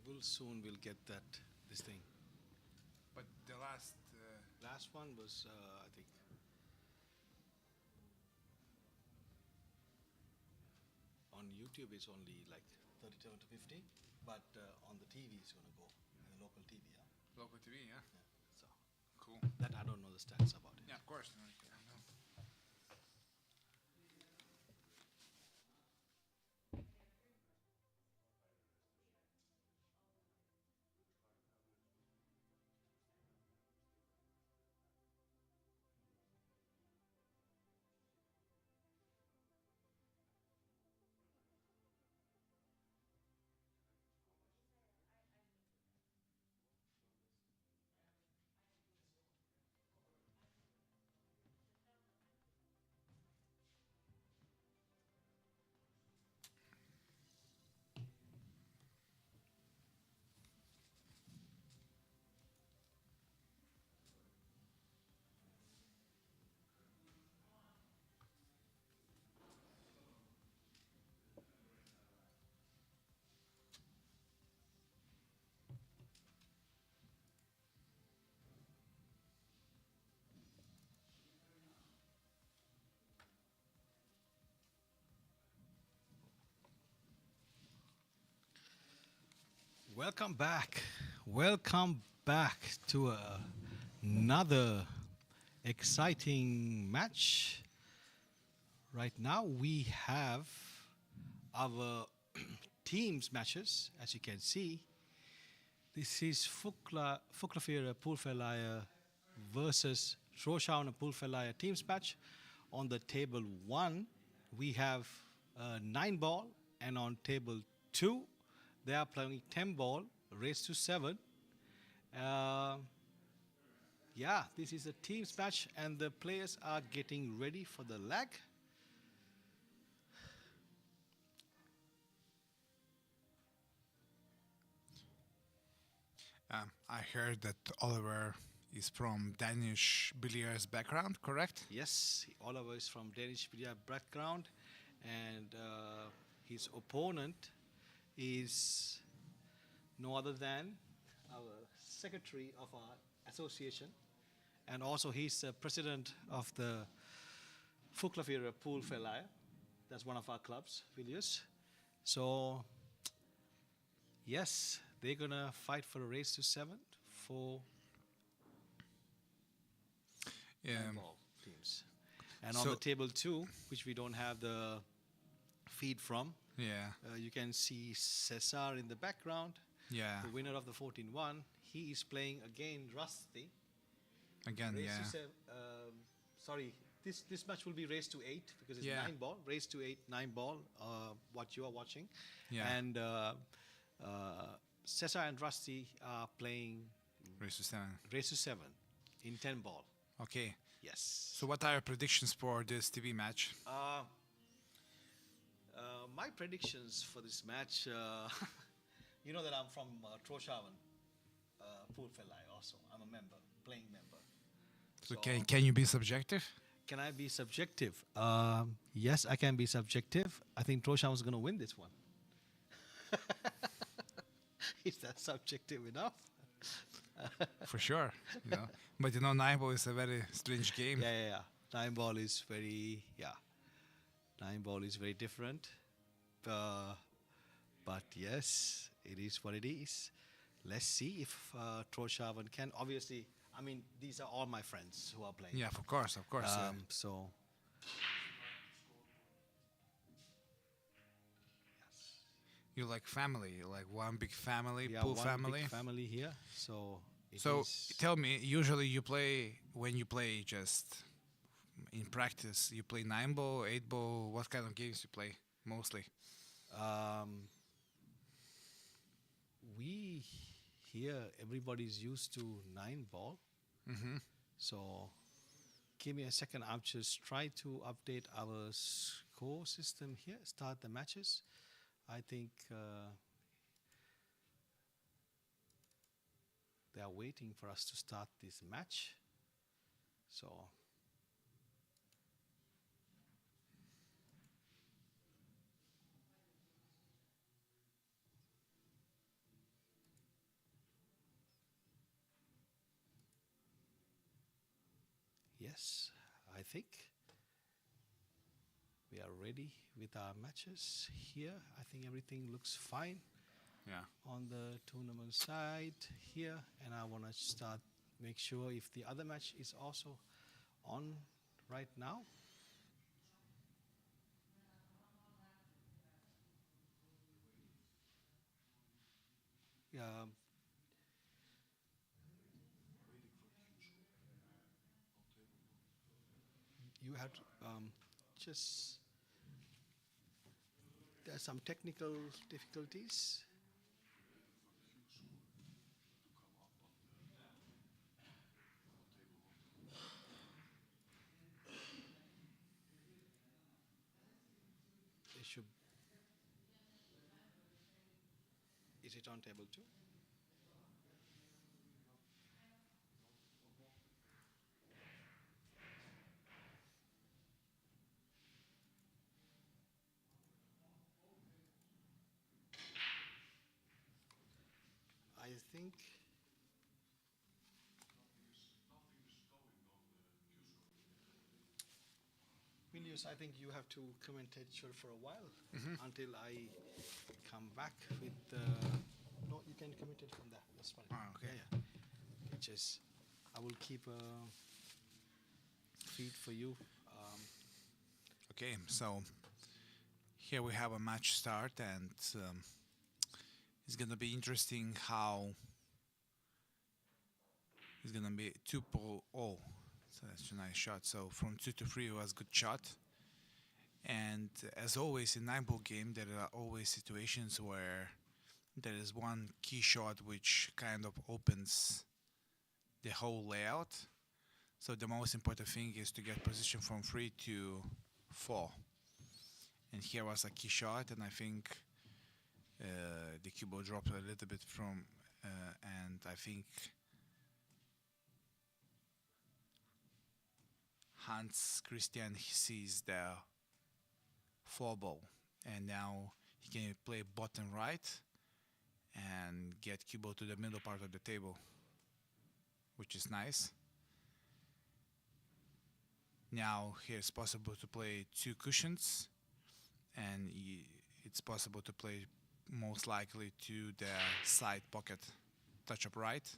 will soon will get this thing. But the last. Last one was I think on YouTube it's only like 37 to 50, but on the TV it's gonna go the local TV. Yeah. Local TV, yeah. So Cool. that I don't know the stats about it. Yeah, of course. Welcome back. Welcome back to another exciting match. Right now we have our teams matches, as you can see. This is Fuglafjarðar Poolfelag versus Havnar Poolfelag teams match. On the table 1, we have 9 ball, and on table 2, they are playing 10 ball, raised to 7. Yeah, this is a teams match, and the players are getting ready for the leg. I heard that Oliver is from Danish billiards background, correct? Yes, Oliver is from Danish billiard background, and his opponent is no other than our secretary of our association, and also he's the president of the Fuglafjarðar Poolfelag. That's one of our clubs, Vilnius. So, yes, they're gonna fight for a race to 7 for ball teams. And on So- the table 2, which we don't have the feed from, Yeah. you can see Cesar in the background, Yeah. the winner of the 14-1. He is playing again Rusty. Again, Raised yeah. to sorry, this match will be raised to 8 because it's Yeah. 9 ball. Raised to 8, 9 ball. What you are watching, Yeah. and Cesar and Rusty are playing Race to 7. raised to 7 in 10 ball. Okay. Yes. So what are your predictions for this TV match? My predictions for this match, you know that I'm from Føroya Poolfelag also. I'm a member, playing member. So can you be subjective? Can I be subjective? Yes, I can be subjective. I think Føroya is going to win this one. Is that subjective enough? For sure. But 9-ball is a very strange game. Yeah. 9 ball is very, 9 ball is very different. But yes, it is what it is. Let's see if Føroya can. Obviously, I mean, these are all my friends who are playing. Yeah, of course. So. You like family, you like one big family, We are pool one family. big family here. So. So tell me, usually when you play just in practice, you play 9-ball, 8-ball. What kind of games you play mostly? We here, everybody's used to 9 ball. Mm-hmm. So give me a second. I'll just try to update our score system here. Start the matches. I think they are waiting for us to start this match. So Yes, I think we are ready with our matches here. I think everything looks fine Yeah. on the tournament side here, and I want to start make sure if the other match is also on right now. Yeah. You have to, just there are some technical difficulties. It should. Is it on table two? I think. Milius, I think you have to commentate for a while until I come back with. No, you can commentate from there. That's fine. Ah, okay. Yeah, yeah. It just, I will keep a feed for you. Okay, so here we have a match start, and it's gonna be interesting how it's gonna be 2-0. Oh, so that's a nice shot. So from 2 to 3 was good shot. And as always in 9-ball game, there are always situations where there is one key shot which kind of opens the whole layout. So the most important thing is to get position from 3 to 4. And here was a key shot, and I think the cue dropped a little bit from, and I think Hans Christian sees the 4 ball, and now he can play bottom right and get cue to the middle part of the table, which is nice. Now here it's possible to play 2 cushions, and it's possible to play most likely to the side pocket, touch up right.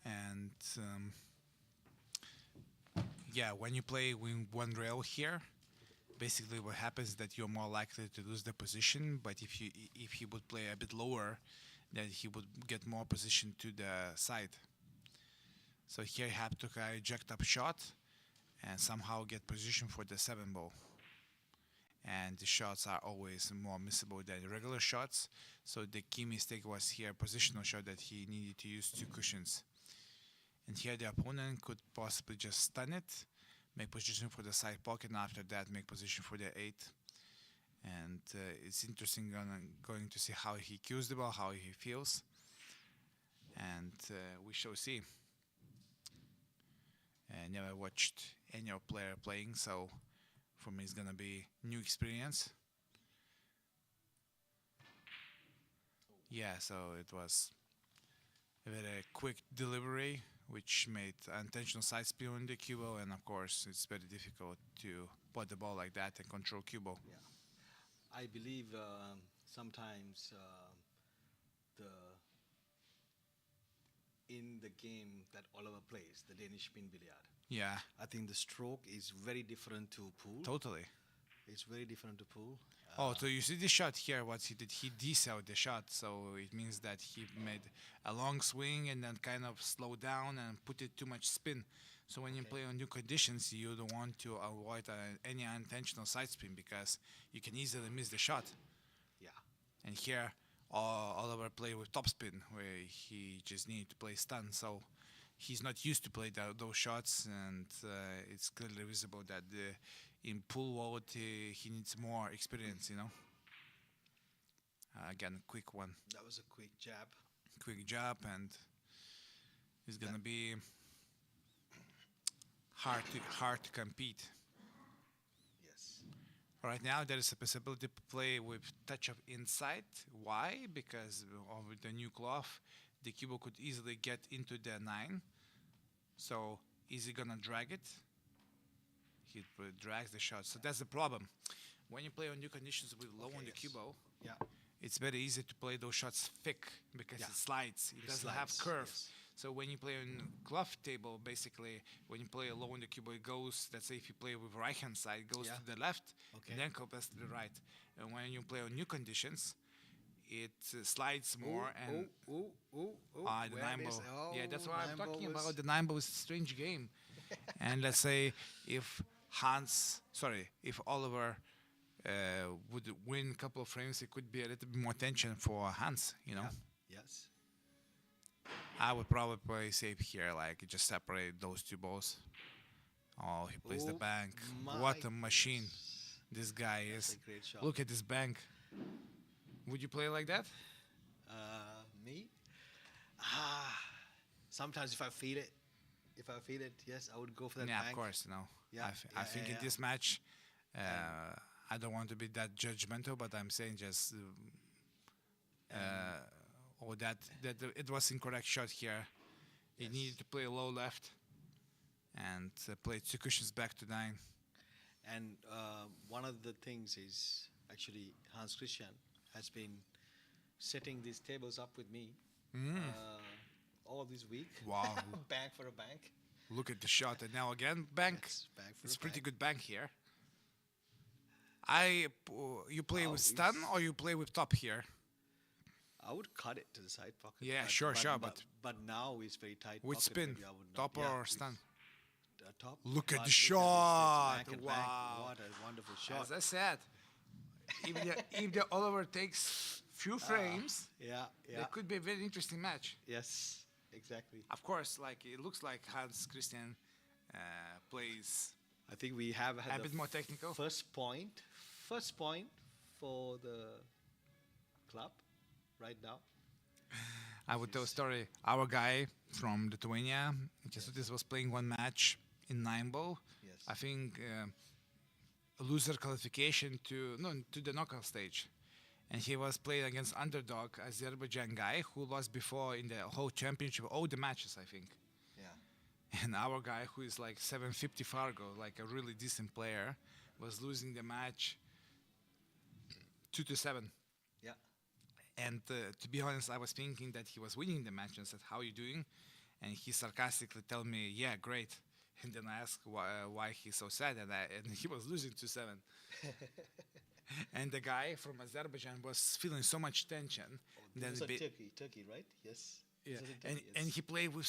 And yeah, when you play with one rail here, basically what happens is that you're more likely to lose the position. But if he would play a bit lower, then he would get more position to the side. So here you have to eject up shot and somehow get position for the 7-ball. And the shots are always more missable than regular shots. So the key mistake was here positional shot that he needed to use 2 cushions. And here the opponent could possibly just stun it, make position for the side pocket, and after that make position for the 8. And it's interesting going to see how he cues the ball, how he feels. And we shall see. I never watched any player playing, so for me it's gonna be new experience. Yeah, so it was a very quick delivery, which made intentional side spin on the cue, and of course it's very difficult to put the ball like that and control cue. Yeah, I believe sometimes the in the game that Oliver plays, the Danish spin billiard. Yeah, I think the stroke is very different to pool. totally. It's very different to pool. Oh, so you see the shot here, what he did, he decelled the shot, so it means that he made a long swing and then kind of slowed down and put it too much spin. So when you play on new conditions, you don't want to avoid any unintentional side spin because you can easily miss the shot. Yeah. And here, Oliver played with topspin, where he just needed to play stun, so he's not used to play those shots, and it's clearly visible that in pool world he needs more experience, Again, quick one. That was a quick jab. Quick jab, and it's gonna be hard to compete. Yes. Right now, there is a possibility to play with touch of inside. Why? Because of the new cloth, the cube could easily get into the 9. So is he gonna drag it? He drags the shot. So that's the problem. When you play on new conditions with low on the cube, Yeah. it's very easy to play those shots thick because it slides. It doesn't have curve. Yes. So when you play on cloth table, basically, when you play low on the cube, it goes, let's say if you play with right hand side, it goes to the left, and then comes to the right. And when you play on new conditions, it slides more and the 9-ball. Yeah, that's what I'm talking about. The 9-ball is a strange game. And let's say if Oliver would win a couple of frames, it could be a little bit more tension for Hans, you know? Yeah. Yes. I would probably play safe here, like just separate those two balls. Oh, he plays the bank. What a machine this guy is. A great shot. Look at this bank. Would you play like that? Me? Sometimes if I feel it, yes, I would go for that Yeah, bank. of course, no. Yeah, I think in this match, I don't want to be that judgmental, but I'm saying just that it was incorrect shot here. He needed to play low left and play 2 cushions back to 9. And one of the things is actually Hans Christian has been setting these tables up with me all this week. Wow. Bank for a bank. Look at the shot. And now again, bank. Yes, bank for It's a pretty bank. good bank here. You play with stun or you play with top here? I would cut it to the side pocket. Yeah, sure, but now it's very tight. With pocket, spin, maybe I would not. top Yeah, or with, stun? Top. Look at But the this, shot. bank and Wow. bank. What a wonderful shot. As I said, if the Oliver takes few frames, Yeah. it could be a very interesting match. Yes, exactly. Of course, like it looks like Hans Christian plays I think we have had a bit more technical. First point for the club right now. I would tell a story. Our guy from Lithuania, this was playing one match in 9-ball. Yes. I think loser qualification to the knockout stage. And he was playing against underdog Azerbaijan guy who lost before in the whole championship, all the matches, I think. Yeah. And our guy, who is like 750 Fargo, like a really decent player, was losing the match 2-7. Yeah. And to be honest, I was thinking that he was winning the match and said, "How are you doing?" And he sarcastically told me, "Yeah, great." And then I asked why he's so sad, and he was losing 2-7. And the guy from Azerbaijan was feeling so much tension. This is Turkey, right? Yes. Yeah, This is Turkey, and yes. he played with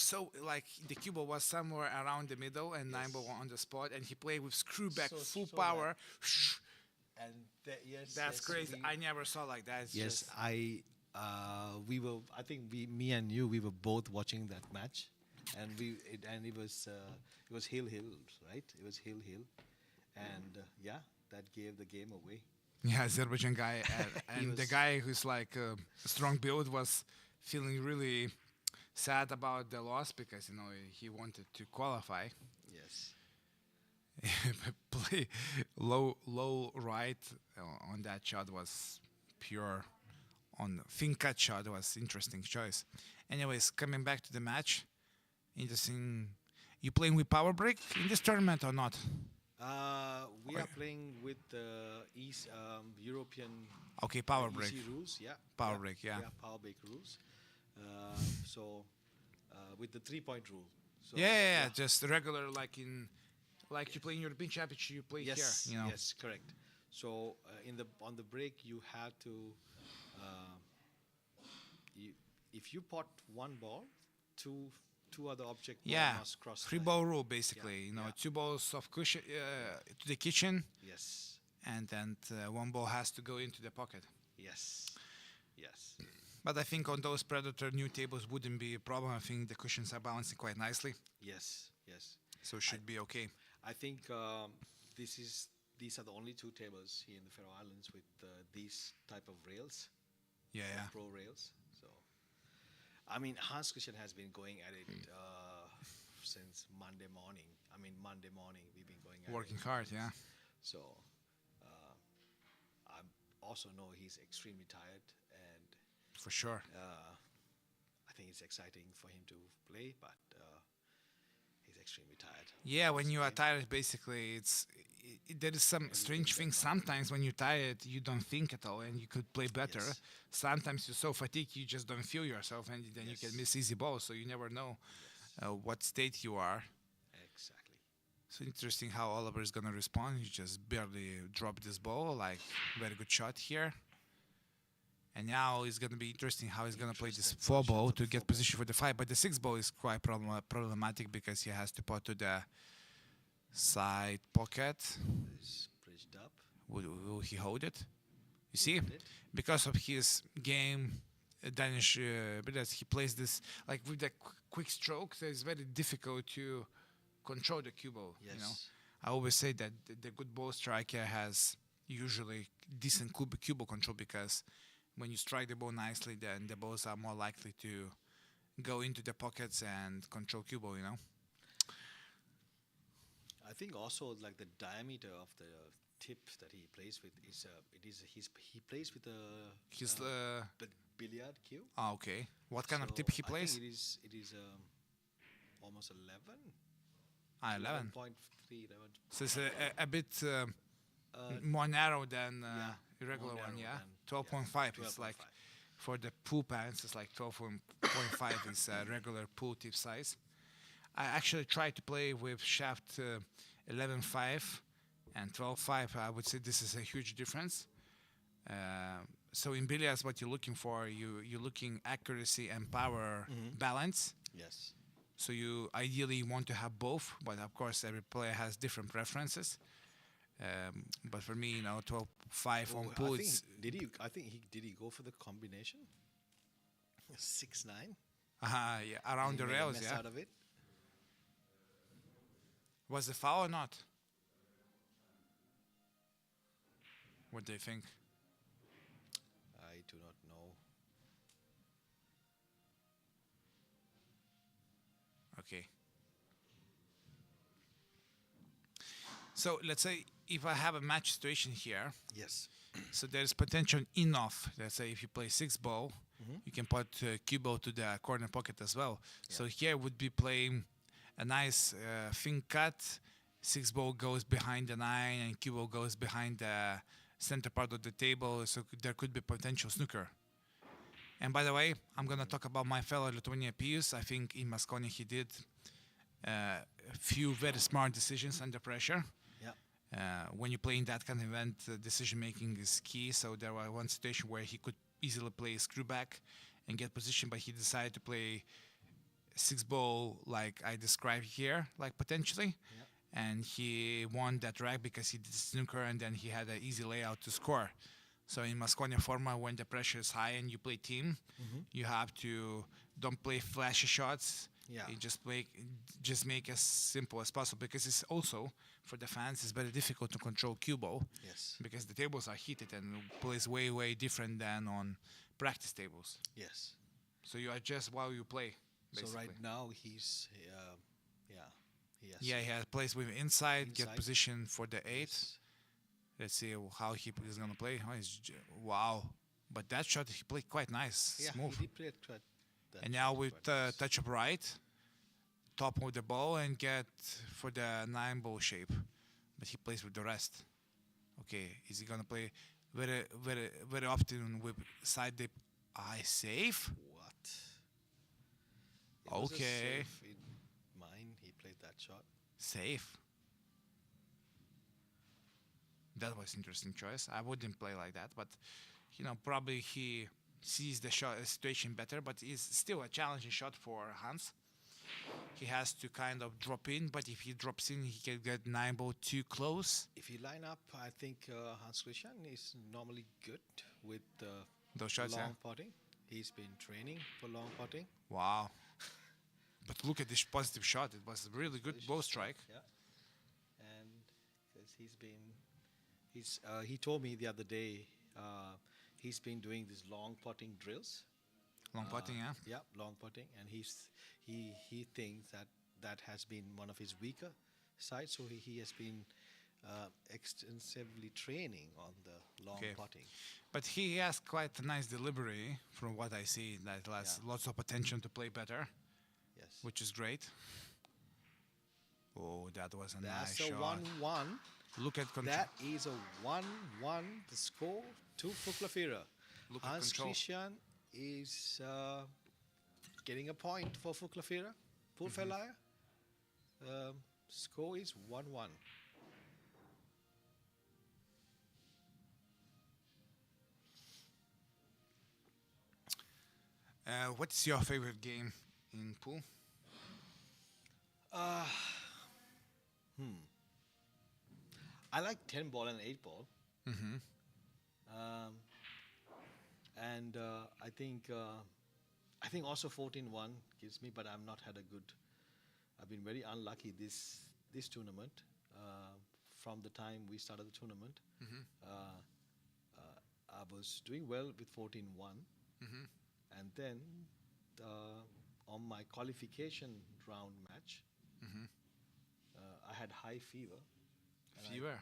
the cube was somewhere around the middle and 9-ball on the spot, and he played with screw back, full so power. And yes, That's yes, crazy. I never saw like that. It's Yes, just- we were. I think me and you, we were both watching that match, and it was heel, right? It was heel, and that gave the game away. Yeah, Azerbaijan guy, and the was- guy who's like a strong build was feeling really sad about the loss because he wanted to qualify. Yes. Play low right on that shot was pure. On thin cut shot was interesting choice. Anyways, coming back to the match, interesting. You playing with power break in this tournament or not? We are playing with the East European Okay, power EC break. rules. Yeah. Power break, yeah. Power break rules. So with the 3-point rule. So, Yeah, just regular like you play in European Championship, you play Yes. here. Yes, correct. So on the break you have to if you pot one ball, two other object must cross. Three line. ball rule basically. Yeah. 2 balls of cushion to the kitchen, Yes. and then 1 ball has to go into the pocket. Yes. Yes. But I think on those Predator new tables wouldn't be a problem. I think the cushions are balancing quite nicely, Yes. Yes. so it should be okay. I think these are the only 2 tables here in the Faroe Islands with these type of rails, Yeah. pro rails. So, I mean, Hans Christian has been going at it since Monday morning. We've been going at Working it. hard, yeah. So, I also know he's extremely tired, and For sure. I think it's exciting for him to play, but he's extremely tired. Yeah, when It's you are game. tired, basically, there is some strange thing. Sometimes when you're tired, you don't think at all, and you could play better. Yes. Sometimes you're so fatigued, you just don't feel yourself, and then you Yes. can miss easy balls. So you never know Yes. what state you are. Exactly. So interesting how Oliver is gonna respond. He just barely dropped this ball, like very good shot here. And now it's gonna be interesting how he's gonna play this Interesting 4 position ball for to the get 4 ball. position for the 5. But the 6 ball is quite problematic because he has to put to the side pocket. It's bridged up. Will he hold it? You see, Hold it. because of his game, Danish billiards, he plays this like with the quick strokes. It's very difficult to control the cue ball. Yes. You know, I always say that the good ball striker has usually decent cue ball control because when you strike the ball nicely, then the balls are more likely to go into the pockets and control cue ball. You know. I think also like the diameter of the tip that he plays with is he plays with a His billiard cue. okay. What kind of So tip he I plays? think it is almost 11. 11. 11.3, 11. So it's a bit Uh, more narrow than yeah, regular more one, narrow yeah. than- 12.5 yeah, is like 12.5. for the pool pants. It's like 12.5 is regular pool tip size. I actually tried to play with shaft 11.5 and 12.5. I would say this is a huge difference. So in billiards, what you're looking for, you're looking accuracy and power balance. Yes. So you ideally want to have both, but of course every player has different preferences. But for me, 12.5 on pool, it's I think he go for the combination. 6-9. yeah, around He the made a rails, mess yeah. out of it. Was it foul or not? What do you think? I do not know. Okay. So let's say if I have a match situation here, Yes. so there's potential enough. Let's say if you play 6 ball, you can put cue ball to the corner pocket as well. So here would be playing a nice thin cut. 6 ball goes behind the 9 and cue ball goes behind the center part of the table. So there could be potential snooker. And by the way, I'm gonna talk about my fellow Lithuanian Pius. I think in Moscow he did a few very smart decisions under pressure. Yeah. When you play in that kind of event, decision making is key. So there was one situation where he could easily play screw back and get position, but he decided to play 6 ball like I described here, like potentially. Yeah. And he won that rack because he did snooker and then he had an easy layout to score. So in Mosconia format, when the pressure is high and you play team, you have to don't play flashy shots. Yeah. You just make as simple as possible because it's also for the fans it's very difficult to control cue ball Yes. because the tables are heated and plays way different than on practice tables. Yes. So you adjust while you play. Basically. So right now he's he has Yeah, he has plays with inside, get Inside. position for the 8. yes. Let's see how he is gonna play. Oh, wow! But that shot he played quite nice, Yeah, smooth. he did play it quite that And now shot with quite nice. touch up right, top of the ball and get for the 9 ball shape. But he plays with the rest. Okay, is he gonna play very often with side dip? I save. What? It was a Okay. save in mine. He played that shot. Safe. That was interesting choice. I wouldn't play like that, but probably he sees the shot situation better. But it's still a challenging shot for Hans. He has to kind of drop in, but if he drops in, he can get 9 ball too close. If you line up, I think Hans Christian is normally good with Those shots, long yeah. putting. He's been training for long putting. Wow. But look at this positive shot. It was a really good ball strike. Yeah. And because he told me the other day he's been doing these long putting drills. Long putting, yeah. Yeah, long putting, and he thinks that has been one of his weaker sides. So he has been extensively training on the long Okay. putting. But he has quite a nice delivery from what I see. That has Yeah. lots of potential to play better, Yes. which is great. Oh, that was a nice That's a shot. 1-1. Look at control. That is a 1-1. The score to Fuglafjarðar. Look at Hans control. Christian is getting a point for Fuglafjarðar Poolfelag. Score is 1-1. What's your favorite game in pool? I like 10 ball and 8 ball. Mm-hmm. And I think also 14-1 gives me, but I've not had a good. I've been very unlucky this tournament. From the time we started the tournament, I was doing well with 14-1, and then on my qualification round match, I had high fever. And Fever?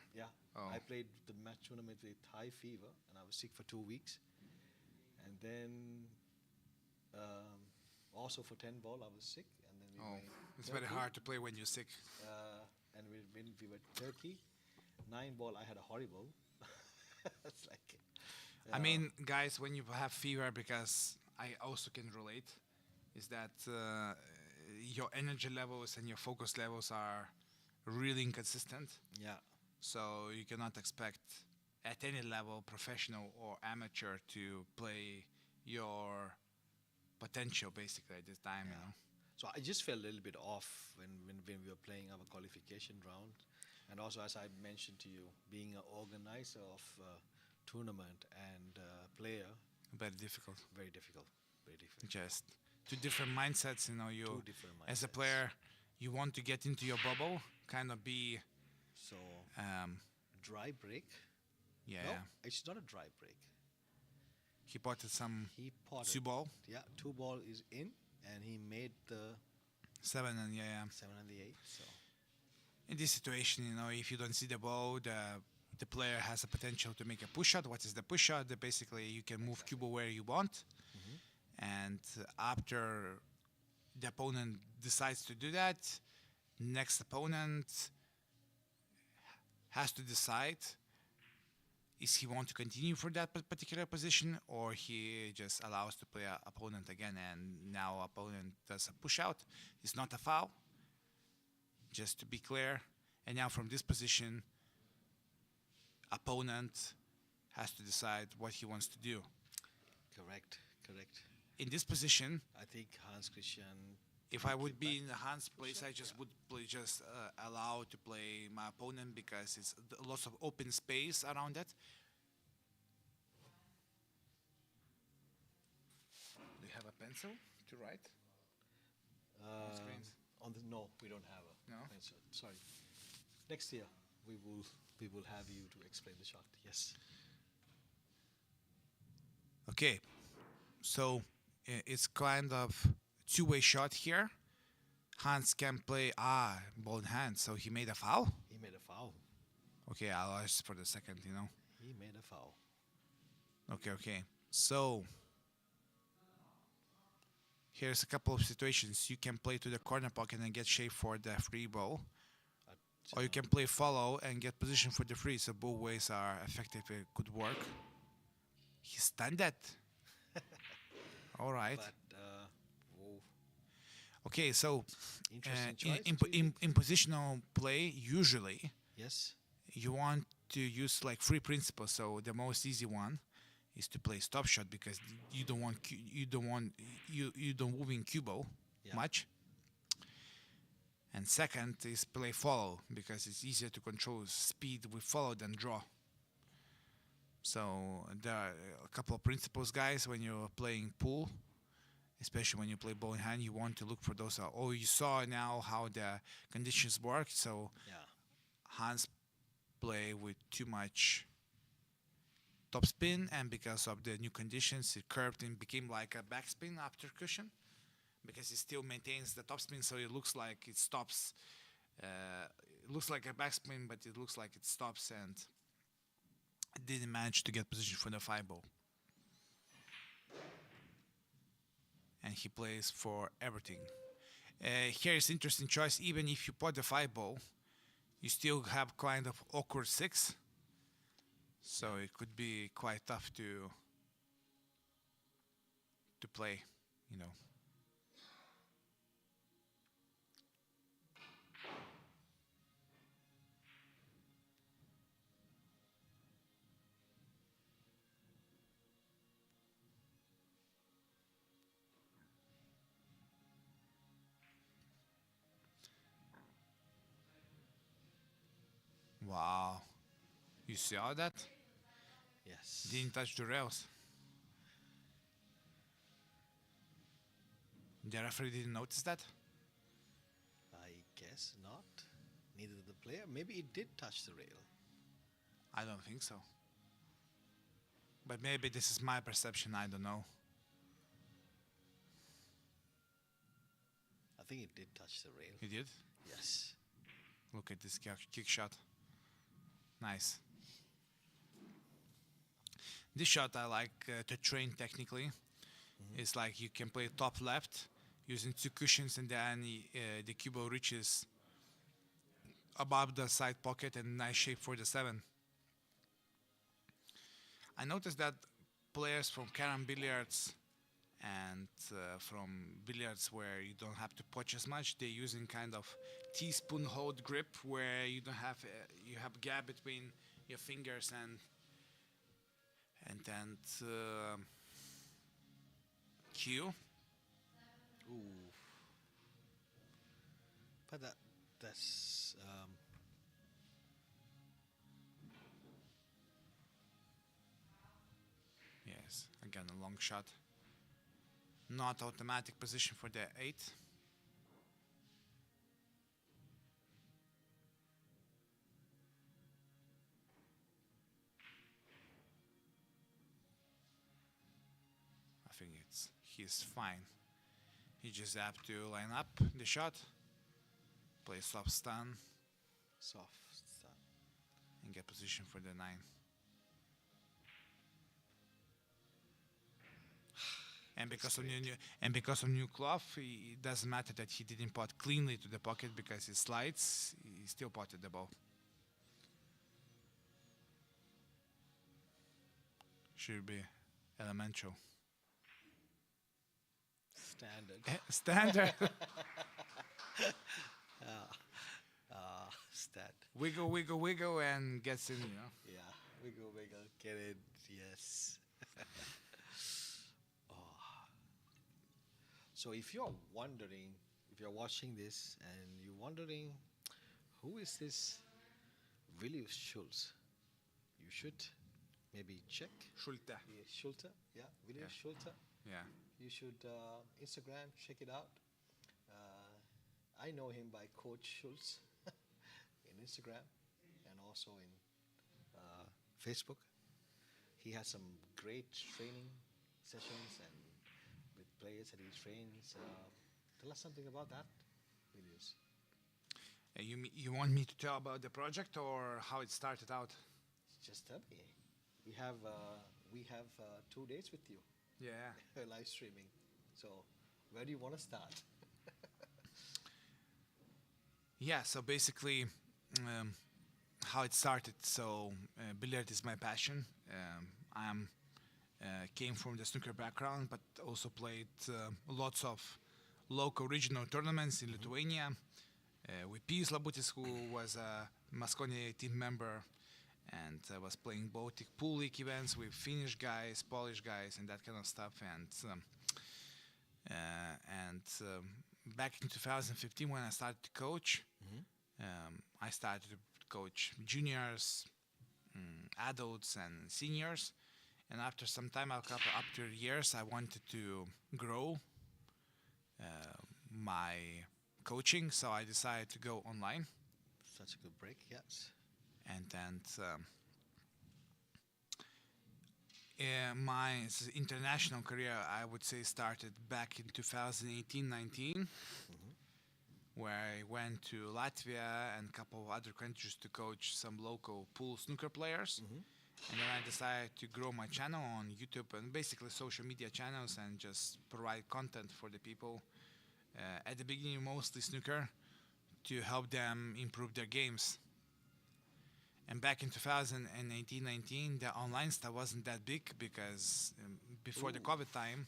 Oh. I played the match tournament with high fever, and I was sick for 2 weeks. And then also for 10 ball, I was sick. And then we Oh, went it's very Turkey, hard to play when you're sick. And when we were Turkey, 9 ball, I had a horrible. It's like. I mean, guys, when you have fever, because I also can relate, is that your energy levels and your focus levels are really inconsistent. Yeah. So you cannot expect at any level, professional or amateur, to play your potential basically at this time. You know. So I just felt a little bit off when we were playing our qualification round. And also, as I mentioned to you, being an organizer of tournament and player, Very difficult. very difficult. Very difficult. Just two different mindsets. You know, you Two different as a mindsets. player, you want to get into your bubble, kind of be, So dry break. yeah. No, it's not a dry break. He potted some He potted. 2 ball, Yeah, 2 ball is in, and he made the 7, and yeah. 7 and the 8. So In this situation, you know, if you don't see the ball, the player has a potential to make a push shot. What is the push shot? Basically, you can move cube where you want, and after the opponent decides to do that, next opponent has to decide is he want to continue for that particular position, or he just allows to play a opponent again, and now opponent does a push out. It's not a foul, just to be clear. And now from this position, opponent has to decide what he wants to do. correct. In this position, I think Hans Christian. if I would be in Hans' place, I just would allow to play my opponent, because it's lots of open space around that. Do you have a pencil to write? screens? On the no, we don't have a No? pencil. Sorry. Next year we will have you to explain the shot. Yes. Okay, so it's kind of two-way shot here. Hans can play ball in hand, so he made a foul. He made a foul. Okay, I'll ask for the second, you know. He made a foul. Okay. So here's a couple of situations. You can play to the corner pocket and get shape for the free ball, But, or you can play follow and get position for the free. So both ways are effective. It could work. He stunned that. All right. but whoa, Okay, so interesting choice. in positional play, usually yes. you want to use like free principles. So the most easy one is to play stop shot, because you don't move in cubo Yeah. much. And second is play follow, because it's easier to control speed with follow than draw. So there are a couple of principles, guys, when you're playing pool, especially when you play ball in hand. You want to look for those. You saw now how the conditions work. So Yeah. Hans play with too much topspin, and because of the new conditions, it curved and became like a backspin after cushion, because it still maintains the topspin, so it looks like it stops it looks like a backspin, but it looks like it stops and didn't manage to get position for the 5 ball. And he plays for everything. Here is interesting choice. Even if you put the 5 ball, you still have kind of awkward 6. So it could be quite tough to play, you know. Wow. You saw that? Yes. Didn't touch the rails. The referee didn't notice that? I guess not. Neither the player. Maybe it did touch the rail. I don't think so. But maybe this is my perception, I don't know. I think it did touch the rail. He did? Yes. Look at this kick shot. Nice. This shot I like to train technically. It's like you can play top left using 2 cushions, and then the cue ball reaches above the side pocket and nice shape for the 7. I noticed that players from carom billiards and from billiards where you don't have to punch as much, they're using kind of teaspoon hold grip where you don't have you have a gap between your fingers and then cue. Ooh. But that's Yes, again a long shot. Not automatic position for the 8. I think he's fine. He just have to line up the shot, play soft stun, soft stuff. and get position for the 9. And because of new cloth, it doesn't matter that he didn't pot cleanly to the pocket because he slides. He still potted the ball. Should be elemental. Standard. Standard. Stat. Wiggle, wiggle, wiggle, and gets in. You know. Yeah. Wiggle, wiggle. Get it. Yes. So if you're wondering, if you're watching this and you're wondering, who is this Willius Schultz? You should maybe check. Schulte. Yeah, Schulte. Yeah, Willius Schulte. Yeah. You should Instagram, check it out. I know him by Coach Schultz in Instagram and also in Facebook. He has some great training sessions and with players that he trains. Tell us something about that, Willius. You want me to tell about the project or how it started out? Just tell me. We have 2 days with you. Yeah. Live streaming. So where do you want to start? Yeah, so basically how it started. So billiard is my passion. I came from the snooker background, but also played lots of local regional tournaments in Lithuania with Pijus Labutis, who was a Masconia team member, and I was playing Baltic Pool League events with Finnish guys, Polish guys, and that kind of stuff. And back in 2015, when I started to coach, I started to coach juniors, adults, and seniors. And after some time, after years, I wanted to grow my coaching, so I decided to go online. Such a good break, yes. And then my international career, I would say, started back in 2018-19, where I went to Latvia and a couple of other countries to coach some local pool snooker players. And then I decided to grow my channel on YouTube and basically social media channels and just provide content for the people. At the beginning, mostly snooker to help them improve their games. And back in 2018-19, the online stuff wasn't that big because before the COVID time,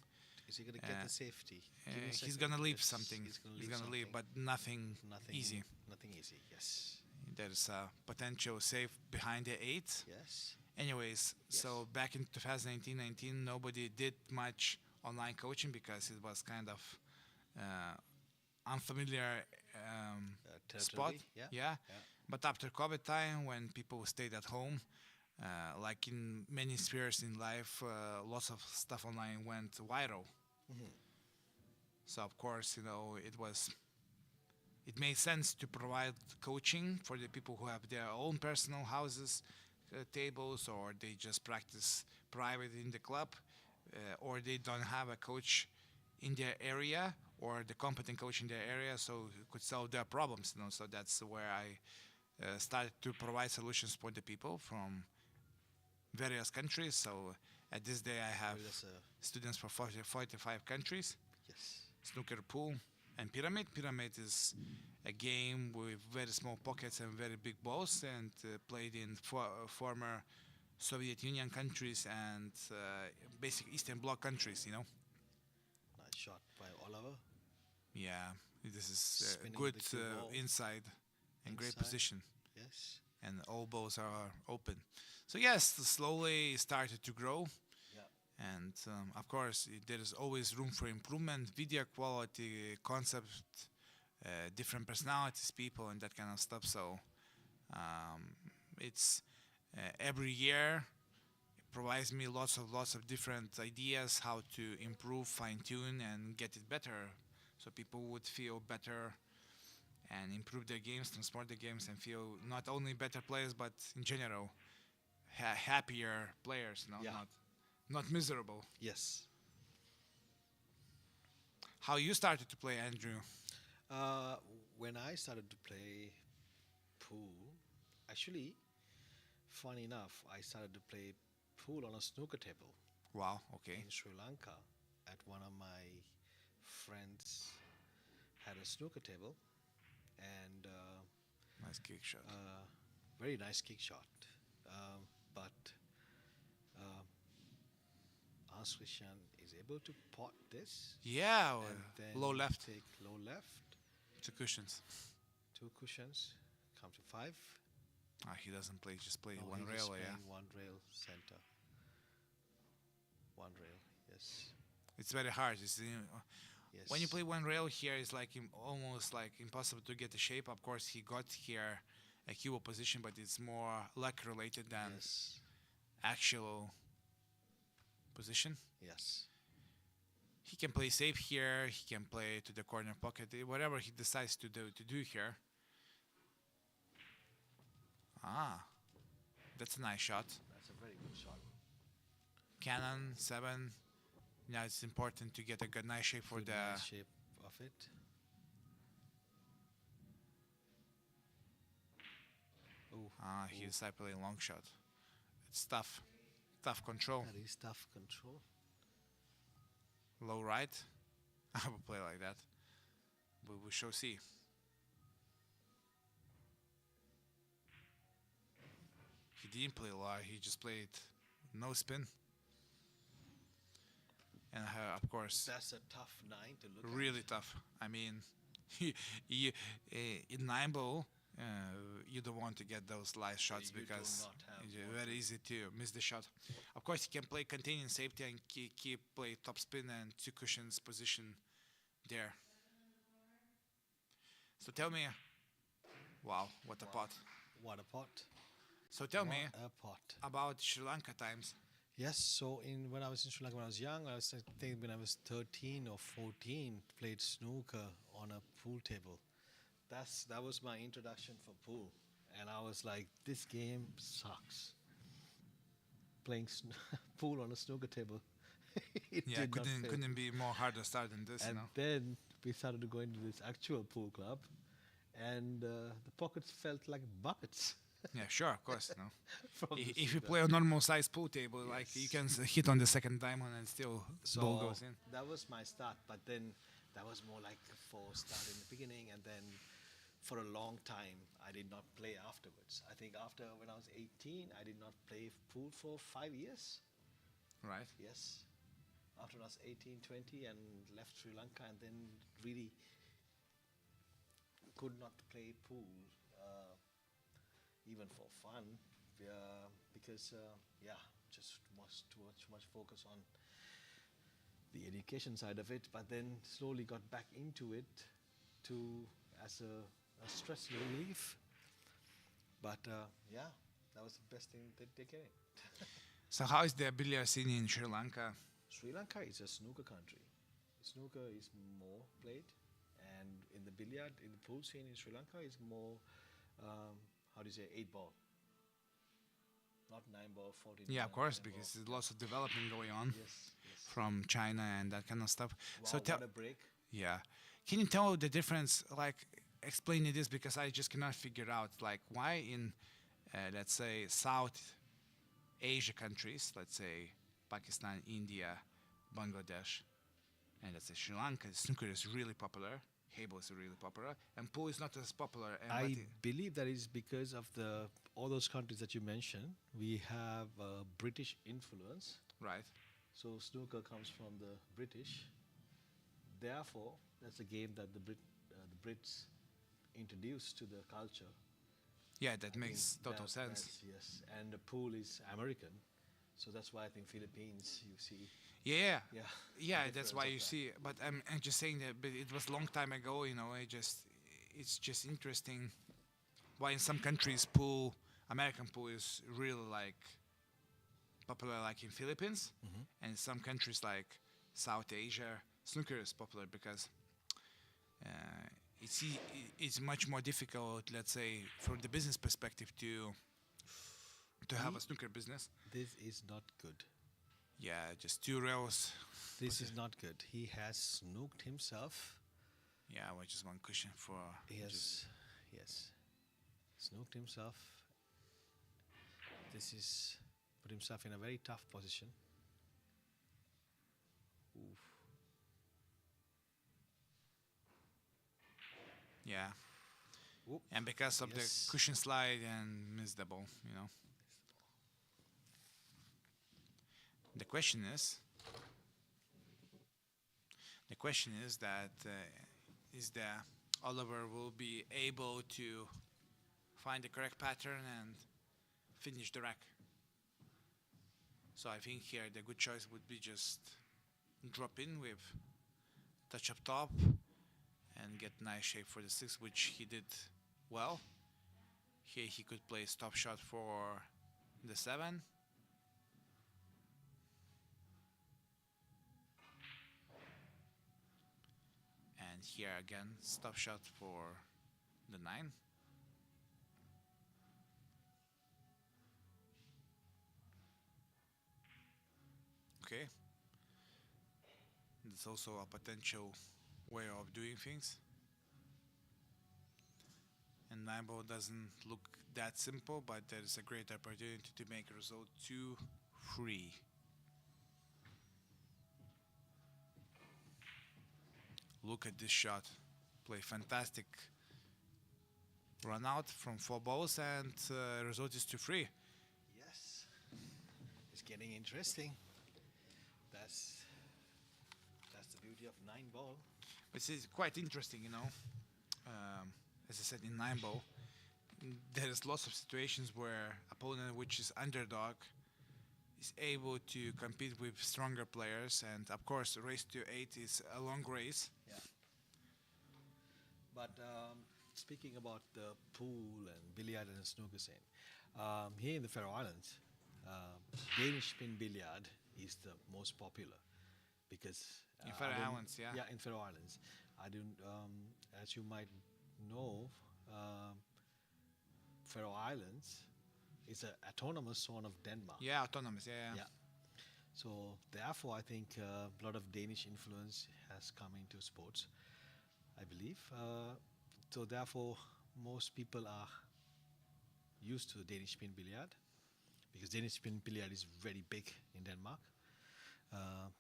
Is he going to get the safety? Give me a he's second. gonna leave Yes, something. He's gonna leave, but nothing easy. Nothing easy. Yes. There's a potential save behind the 8. Yes. Anyways, so back in 2018-19, nobody did much online coaching because it was kind of unfamiliar spot. Yeah. Yeah. But after COVID time, when people stayed at home, like in many spheres in life, lots of stuff online went viral. So of course, it made sense to provide coaching for the people who have their own personal houses, tables, or they just practice private in the club, or they don't have a coach in their area or the competent coach in their area, so it could solve their problems. So that's where I started to provide solutions for the people from various countries. So at this day, I have students from 45 countries. Yes. Snooker, pool, and pyramid. Pyramid is a game with very small pockets and very big balls, and played in former Soviet Union countries and basic Eastern Bloc countries. Nice shot by Oliver. Yeah, this is Spinning good the cue ball. inside and great Inside. position. Yes. And all balls are open. So yes, slowly started to grow. Yeah. And of course, there is always room for improvement, video quality, concept, different personalities, people, and that kind of stuff. So it's every year it provides me lots of different ideas how to improve, fine tune, and get it better, so people would feel better and improve their games, transport their games, and feel not only better players, but in general happier players. Not miserable. Yes. How you started to play, Andrew? When I started to play pool, actually, funny enough, I started to play pool on a snooker table Wow. Okay. in Sri Lanka. At one of my friends had a snooker table, and Nice kick shot. very nice kick shot. But Hans Christian is able to pot this. Yeah. And then Low left. Take low left. 2 cushions. 2 cushions. Come to 5. He doesn't play. Just play No, one he's just rail. Yeah. playing one rail center. One rail. Yes. It's very hard. It's, Yes. when you play one rail here, it's like almost like impossible to get the shape. Of course, he got here a cube position, but it's more luck related than Yes. actual position. Yes. He can play safe here. He can play to the corner pocket. Whatever he decides to do here. That's a nice shot. That's a very good shot. Cannon 7. Now it's important to get a good nice shape for Good the. nice shape of it. Oh, He decided to play a long shot. It's tough control. that is tough control. Low right. I will play like that. We shall see. He didn't play low. He just played no spin. And of course, That's a tough 9 to look really tough. I mean, in 9 ball, you don't want to get those light shots You do because not have it's what very to- easy to miss the shot. Of course, you can play containing safety and keep play top spin and 2 cushions position there. So tell me, wow, what a pot. at. What a pot. So tell me What a pot. about Sri Lanka times. Yes, so when I was in Sri Lanka when I was young, I think when I was 13 or 14, played snooker on a pool table. That was my introduction for pool. And I was like, this game sucks. Playing pool on a snooker table. It Yeah, did not fail. couldn't be more harder start than this, you And know. then we started to go into this actual pool club, and the pockets felt like buckets. Yeah, sure, of course, no. From the If you snooker. play a normal size pool table, like you Yes. can hit on the second diamond and still ball goes in. That was my start, but then that was more like a forced start in the beginning, and then for a long time I did not play afterwards. I think after when I was 18, I did not play pool for 5 years. Right. Yes, after I was 18, 20, and left Sri Lanka, and then really could not play pool even for fun because just was too much focus on the education side of it, but then slowly got back into it to as a stress relief. But that was the best thing that they get. So how is the billiard scene in Sri Lanka? Sri Lanka is a snooker country. Snooker is more played, and in the billiard, in the pool scene in Sri Lanka is more, how do you say, 8 ball, not 9 ball, 14. Yeah, of ball, course, 10 because ball. there's lots of development going on Yes, yes. from China and that kind of stuff. Wow, So tell, what a break! yeah, can you tell the difference? Like, explain me this because I just cannot figure out like why in, let's say, South Asia countries, let's say Pakistan, India, Bangladesh, and let's say Sri Lanka, snooker is really popular. Table is really popular, and pool is not as popular. And I believe that is because of all those countries that you mentioned. We have British influence, right, so snooker comes from the British. Therefore, that's a game that the Brits introduced to the culture. yeah, that I makes think total sense. that's- Yes, and the pool is American, so that's why I think Philippines. You see, Yeah, yeah, yeah, the that's difference why of you that. see. But I'm just saying that. But it was a long time ago, you know. It's just interesting. Why in some countries pool, American pool is really like popular, like in Philippines, and in some countries like South Asia, snooker is popular because it's much more difficult, let's say, from the business perspective to have a snooker business. This is not good. Yeah, just 2 rails. This is not good. He has snooked himself. Yeah, well, just one cushion for. He just- yes, snooked himself. This is put himself in a very tough position. Oof. Yeah, Whoop. and because of Yes. the cushion slide and miss the ball, you know. The question is that is that Oliver will be able to find the correct pattern and finish the rack. So I think here the good choice would be just drop in with touch up top and get nice shape for the 6, which he did well. Here he could play stop shot for the 7. And here again, stop shot for the 9. Okay. That's also a potential way of doing things. And 9 ball doesn't look that simple, but there is a great opportunity to make result 2-3. Look at this shot. Play fantastic run out from 4 balls, and result is 2-3. Yes, it's getting interesting. That's the beauty of 9 ball. This is quite interesting, you know. As I said, in 9 ball, there's lots of situations where opponent, which is underdog, is able to compete with stronger players, and of course, race to 8 is a long race. Yeah. But speaking about the pool and billiard and snooker scene, here in the Faroe Islands, Danish pin billiard is the most popular because In I Faroe don't- Islands, yeah. Yeah, in Faroe Islands, I don't. As you might know, Faroe Islands is an autonomous zone of Denmark. Yeah, autonomous, yeah. Yeah. So therefore, I think a lot of Danish influence has come into sports, I believe. So therefore, most people are used to Danish spin billiard because Danish spin billiard is very big in Denmark.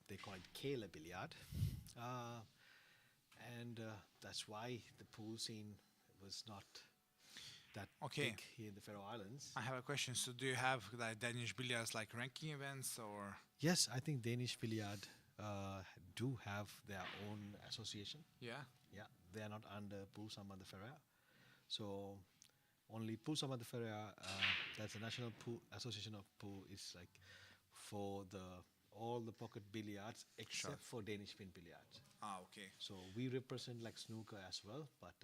They call it kæle billiard. Uh, and that's why the pool scene was not that Okay. big here in the Faroe Islands. I have a question. So do you have like Danish billiards like ranking events or? Yes, I think Danish billiard do have their own association. Yeah. Yeah, they are not under Poolsamband the Føroya. So only Poolsamband the Føroya, that's the National Pool Association of Pool, is like for the all the pocket billiards except for Danish pin billiards. Ah, okay. So we represent like snooker as well, but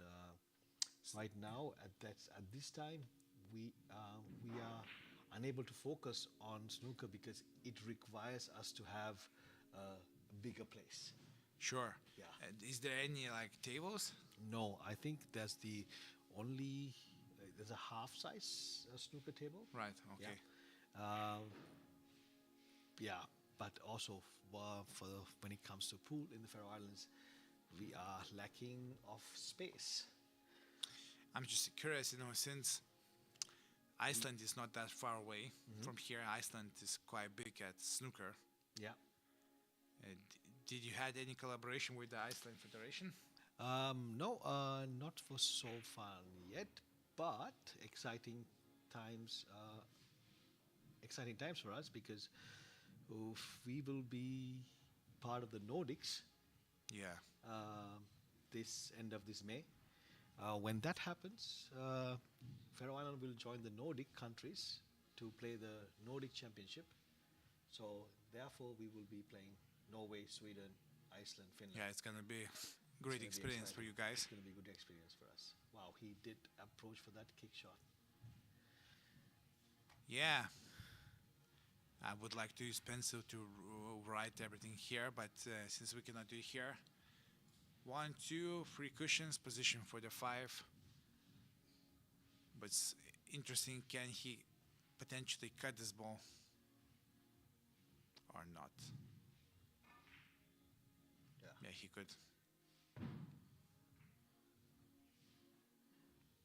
right now at this time we are unable to focus on snooker because it requires us to have a bigger place. Sure. Yeah. Is there any like tables? No, I think there's the only there's a half size snooker table. Right. Okay. Yeah, but also for when it comes to pool in the Faroe Islands, we are lacking of space. I'm just curious, since Iceland is not that far away from here. Iceland is quite big at snooker. Yeah. Did you had any collaboration with the Iceland Federation? No, not for so far yet, but exciting times. Exciting times for us because we will be part of the Nordics Yeah. this end of this May. When that happens, Faroe Island will join the Nordic countries to play the Nordic Championship. So therefore, we will be playing Norway, Sweden, Iceland, Finland. Yeah, it's gonna be It's great gonna be experience for exciting. you guys. It's going to be a good experience for us. Wow, he did approach for that kick shot. Yeah. I would like to use pencil to write everything here, but since we cannot do it here, 1, 2, 3 cushions, position for the 5. But it's interesting, can he potentially cut this ball or not? Yeah, he could.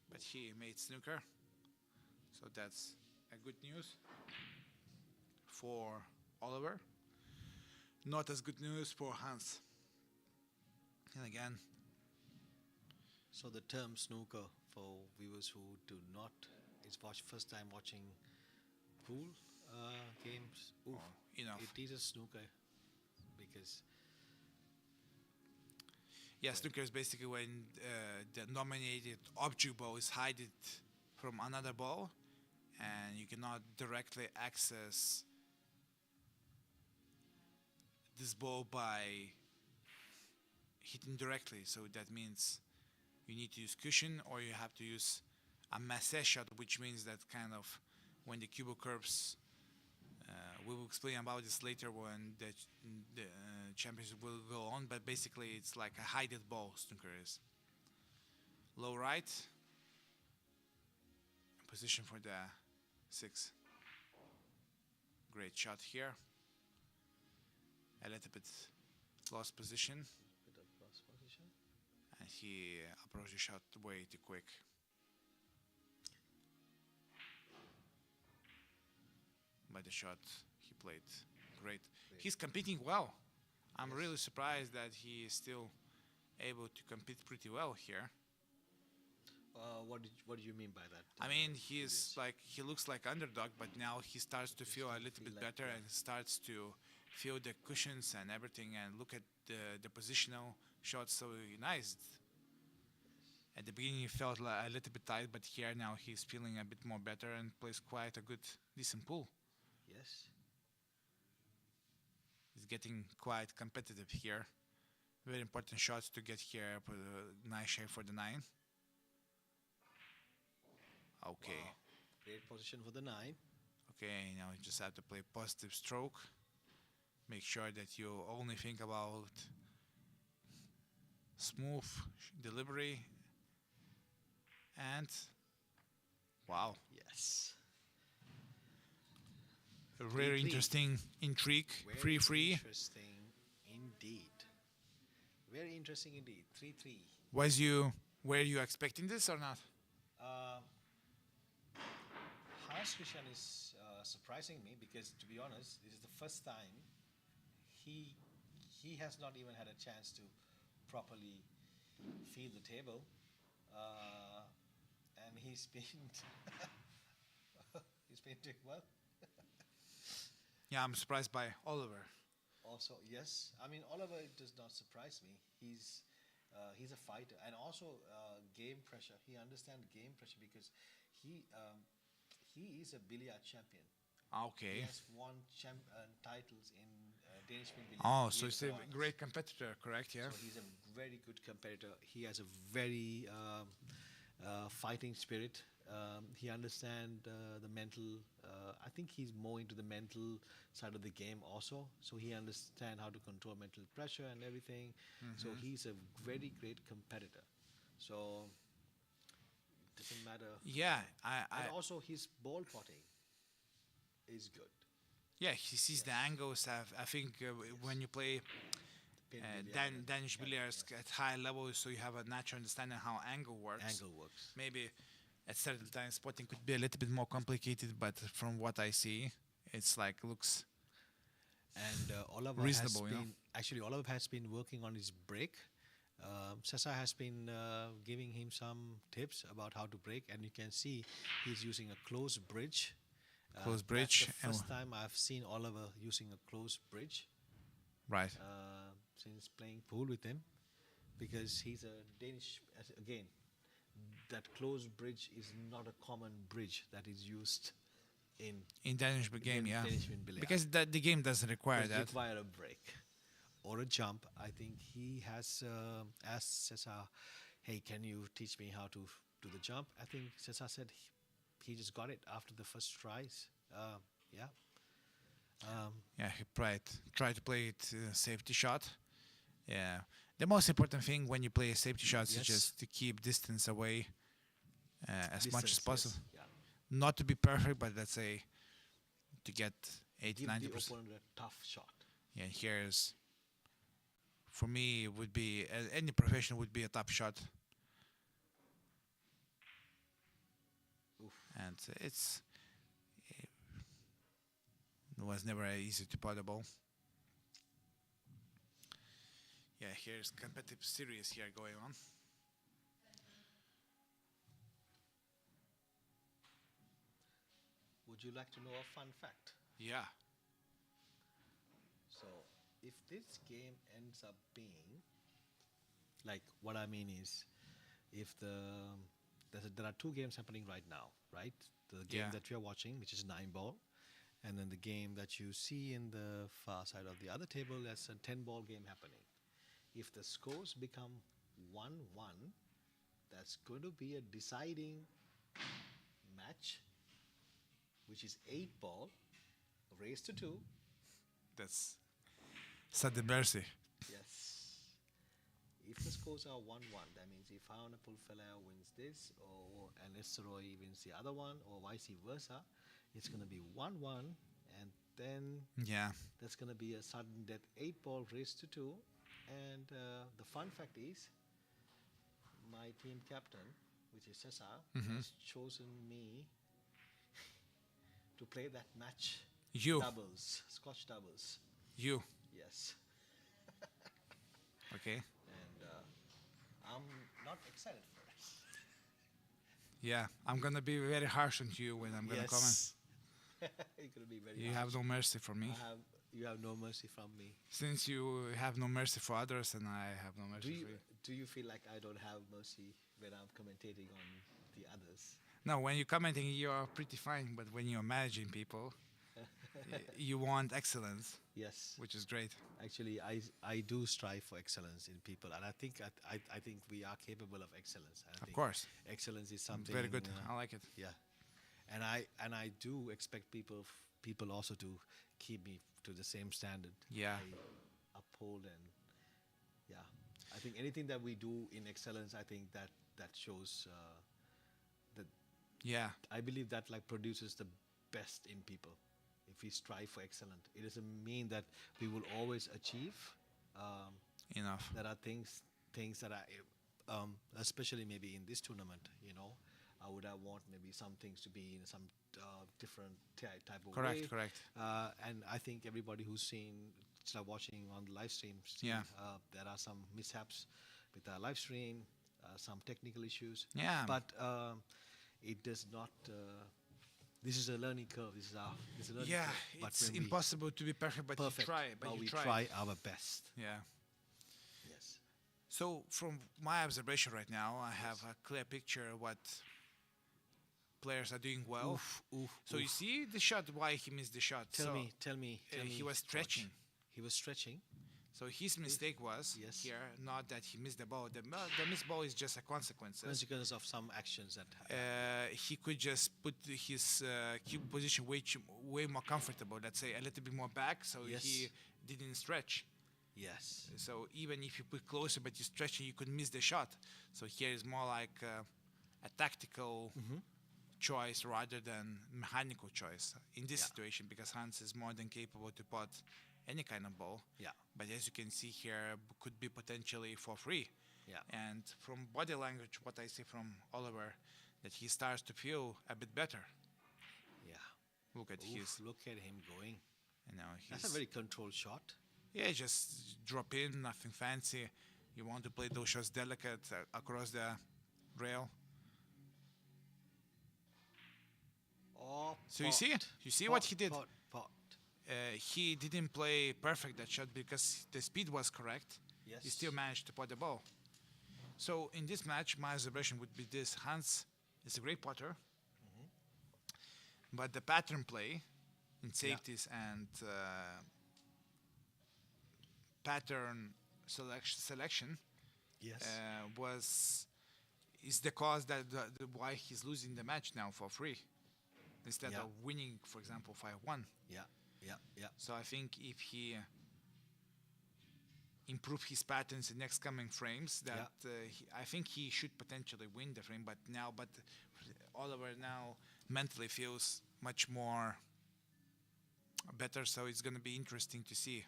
But he made snooker, so that's a good news for Oliver. Not as good news for Hans. And again, So the term snooker for viewers who do not is first time watching pool games. Oof, enough. it is a snooker because Yeah, snooker is basically when the nominated object ball is hidden from another ball, and you cannot directly access this ball by hitting directly. So that means you need to use cushion, or you have to use a masse shot, which means that kind of when the cube curves. We will explain about this later when the championship will go on, but basically it's like a hidden ball snooker is. Low right, position for the 6. Great shot here. A little bit lost position, bit of cross position. and he approached the shot way too quick. But the shot he played great. He's competing well. I'm really surprised that he is still able to compete pretty well here. What do you mean by that? I mean, he looks like underdog, but now he starts to feel a little bit like better and starts to feel the cushions and everything and look at the positional shots so nice. At the beginning he felt like a little bit tight, but here now he's feeling a bit more better and plays quite a good, decent pool. Yes. He's getting quite competitive here. Very important shots to get here for the nice shape for the 9. Okay. Wow. Great position for the 9. Okay, now you just have to play positive stroke. Make sure that you only think about smooth delivery. And wow. Yes. Very 3-3. interesting intrigue. Very Free. interesting indeed. Very interesting indeed. 3-3. Were you expecting this or not? Hans Christian is surprising me because, to be honest, this is the first time he has not even had a chance to properly feel the table, and he's been he's been doing well. Yeah, I'm surprised by Oliver. Also, yes, I mean Oliver does not surprise me. He's a fighter, and also game pressure. He understands game pressure because he is a billiard champion. He Okay. has won titles in Danish billiard. Oh, so he's a tournaments. great competitor, correct? Yeah. So he's a very good competitor. He has a very fighting spirit. He understands the mental. I think he's more into the mental side of the game also. So he understands how to control mental pressure and everything. So he's a very great competitor. So it doesn't matter. Yeah, And also his ball potting is good. yeah, he sees the angles. I think when you play Pin billiard, Danish billiards at high level, so you have a natural understanding how angle works. angle works. Maybe at certain times spotting could be a little bit more complicated, but from what I see, it's like looks And Oliver reasonable, has you know? been actually Oliver has been working on his break. Cesar has been giving him some tips about how to break, and you can see he's using a closed bridge. Closed bridge, That's the and first time I've seen Oliver using a closed bridge right. since playing pool with him, because he's a Danish. Again, that closed bridge is not a common bridge that is used in Danish game, yeah, Danish billiard. because the game doesn't require Does that. require a break or a jump. I think he has asked Cesar, "Hey, can you teach me how to do the jump?" I think Cesar said he just got it after the first tries. Yeah. Yeah, he tried to play it safety shot. Yeah, the most important thing when you play a safety shot is Yes. just to keep distance away as much as Distance, possible. yes, yeah. Not to be perfect, but let's say to get 80, Give the 90%. opponent a tough shot. Yeah, here's for me it would be any professional would be a top shot, Oof. and it was never easy to pot the ball. Yeah, here's competitive series here going on. Would you like to know a fun fact? Yeah. So, if this game ends up being like, what I mean is, if there are two games happening right now, right? The game Yeah. that we are watching, which is 9 ball, and then the game that you see in the far side of the other table, that's a 10 ball game happening. If the scores become 1-1, that's going to be a deciding match, which is 8 ball, race to 2. That's sudden mercy. Yes. If the scores are 1-1, that means if Havnar Poolfelag wins this, or and Meistaraheitini wins the other one, or vice versa, it's going to be 1-1, and then Yeah. that's going to be a sudden death 8 ball race to 2. And the fun fact is, my team captain, which is Cesar, has chosen me to play that match. You. Doubles, Scotch doubles. You. Yes. Okay. And I'm not excited for it. Yeah, I'm gonna be very harsh on you when I'm gonna comment. It's gonna be very You harsh. have no mercy for me. You have no mercy from me. Since you have no mercy for others, and I have no mercy for you. Do you feel like I don't have mercy when I'm commentating on the others? No, when you're commenting, you are pretty fine. But when you're managing people, you want excellence, Yes. which is great. Actually, I do strive for excellence in people, and I think I think we are capable of excellence. And I Of think course. excellence is something Very good. I like it. Yeah, and I do expect people also to keep me to the same standard. Yeah. I uphold, and yeah, I think anything that we do in excellence, I think that shows that Yeah. I believe that like produces the best in people. If we strive for excellence. It doesn't mean that we will always achieve. Enough. There are things that are, especially maybe in this tournament, I would have want maybe some things to be in some different type of way. Correct. And I think everybody who's watching on the live stream, Yeah. there are some mishaps with our live stream, some technical issues. Yeah. But it does not. This is a learning curve. This is a learning Yeah, curve. But it's when we impossible to be perfect, but perfect, you try. But we you try our best. Yeah. Yes. So from my observation right now, I have a clear picture what players are doing well. So you see the shot, why he missed the shot. Tell me. He was coach. stretching. He was stretching. So his mistake was Yes. here, not that he missed the ball. The missed ball is just a consequence. Consequence of some actions that He could just put his cube position way more comfortable. Let's say a little bit more back, so Yes. he didn't stretch. yes. So even if you put closer, but you stretch, you could miss the shot. So here is more like a tactical choice rather than mechanical choice in this Yeah. situation, because Hans is more than capable to pot any kind of ball. Yeah. But as you can see here, could be potentially for free. Yeah. And from body language, what I see from Oliver, that he starts to feel a bit better. Yeah. Look at his, Look at him going. he's, That's a very controlled shot. yeah, just drop in, nothing fancy. You want to play those shots delicate across the rail. Oh, So you see what he did. Pot. He didn't play perfect that shot because the speed was correct. Yes. He still managed to pot the ball. So in this match, my observation would be this: Hans is a great potter, but the pattern play in safeties and pattern selection Yes. is the cause that why he's losing the match now for free instead Yeah. of winning, for example, 5-1. yeah. So I think if he improve his patterns in next coming frames, that I think he should potentially win the frame. But Oliver now mentally feels much more better. So it's going to be interesting to see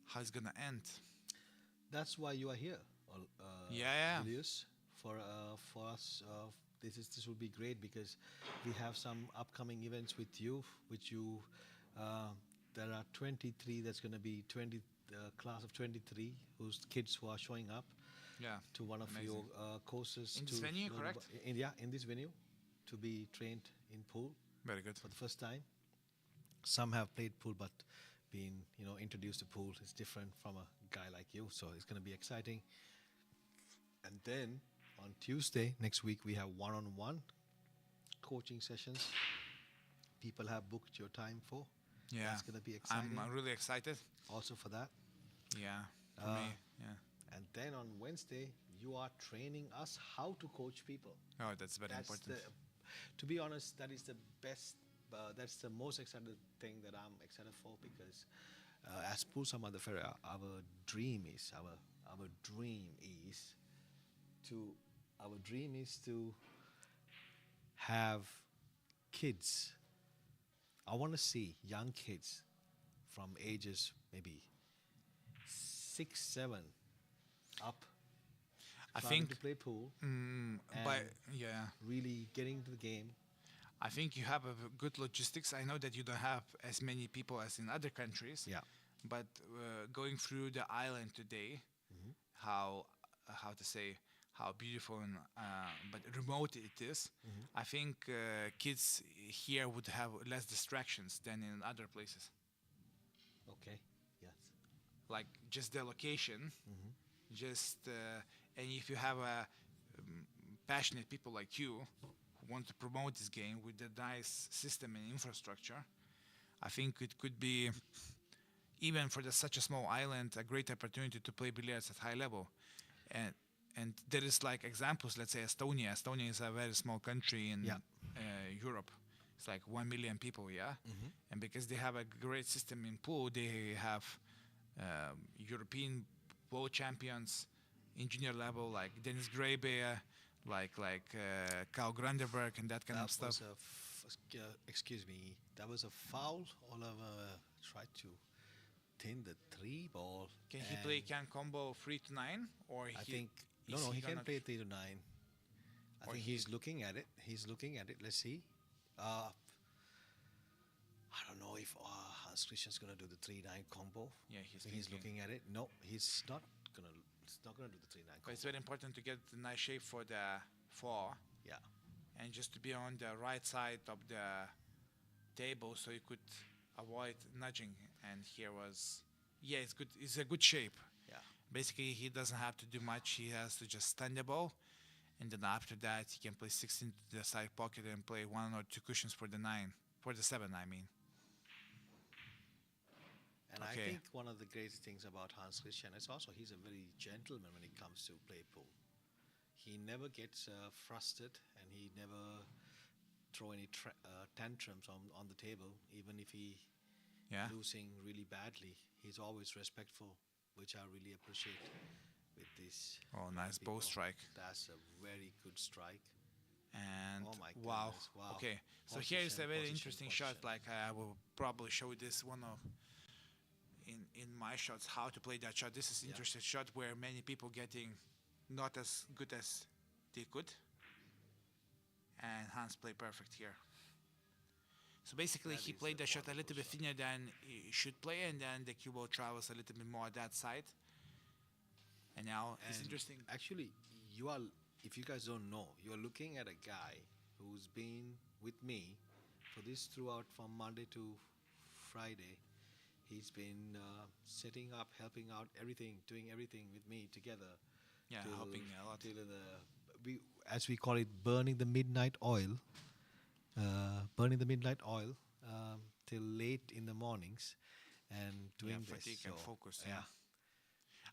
how it's going to end. That's why you are here. Yeah. Julius. For us, this will be great because we have some upcoming events with you, which you. There are 23. That's going to be 20 class of 23 whose kids who are showing up Yeah. to one of Amazing. your courses. In to this venue, learn correct? in this venue, to be trained in pool Very good. for the first time. Some have played pool, but being introduced to pool is different from a guy like you. So it's going to be exciting. And then on Tuesday next week we have one-on-one coaching sessions. People have booked your time for. Yeah. It's going to be exciting. I'm really excited. Also for that. Yeah. For me. Yeah. And then on Wednesday you are training us how to coach people. Oh, that's very important. To be honest, that is the best. That's the most exciting thing that I'm excited for because as Poolsamband Føroya, our dream is to have kids. I want to see young kids from ages maybe 6, 7 up. I starting think to play pool. but yeah, Really getting into the game. I think you have a good logistics. I know that you don't have as many people as in other countries. Yeah. But going through the island today, how beautiful and but remote it is. I think kids here would have less distractions than in other places. Okay. Yes. Like just the location, and if you have passionate people like you who want to promote this game with the nice system and infrastructure, I think it could be, even for such a small island, a great opportunity to play billiards at high level. And there is like examples, let's say Estonia. Estonia is a very small country in Europe. It's like 1 million people, and because they have a great system in pool, they have European world champions in junior level, like Dennis Graebe, like Carl Granderberg and that kind of That stuff. was excuse me, that was a foul. Oliver tried to thin the 3 ball. Can he play can combo 3 to 9, or I he, think is he gonna can play 3 to 9. I Or think he- he's looking at it. He's looking at it. Let's see. I don't know if Hans Christian's gonna do the 3-9 combo. Yeah, I think he's looking at it. No, he's not gonna. He's not gonna do the 3-9 But combo. it's very important to get the nice shape for the 4, Yeah. and just to be on the right side of the table so you could avoid nudging. And here was, yeah, it's good. It's a good shape. Yeah. Basically, he doesn't have to do much. He has to just stand the ball, and then after that, he can play 6 into the side pocket and play 1 or 2 cushions for the 9, for the 7, I mean. And Okay. I think one of the greatest things about Hans Christian is also he's a very gentleman when it comes to play pool. He never gets frustrated, and he never throw any tantrums on the table, even if he Yeah. losing really badly. He's always respectful, which I really appreciate with this. Oh, nice bow people. strike. That's a very good strike. And Oh my wow. goodness, wow. Okay, so here is a Position, very position, interesting shot. position. Like I will probably show this one of in my shots how to play that shot. This is Yeah. interesting shot where many people getting not as good as they could, and Hans played perfect here. So basically, That he is played a the shot a little wonderful bit shot. thinner than he should play, and then the cue ball travels a little bit more that side. And now it's And interesting. Actually, you are. If you guys don't know, you are looking at a guy who's been with me for this throughout from Monday to Friday. He's been setting up, helping out, everything, doing everything with me together. Yeah, till- helping a lot. till as we call it, burning the midnight oil. Burning the midnight oil till late in the mornings, and doing this. fatigue and So, focus, yeah.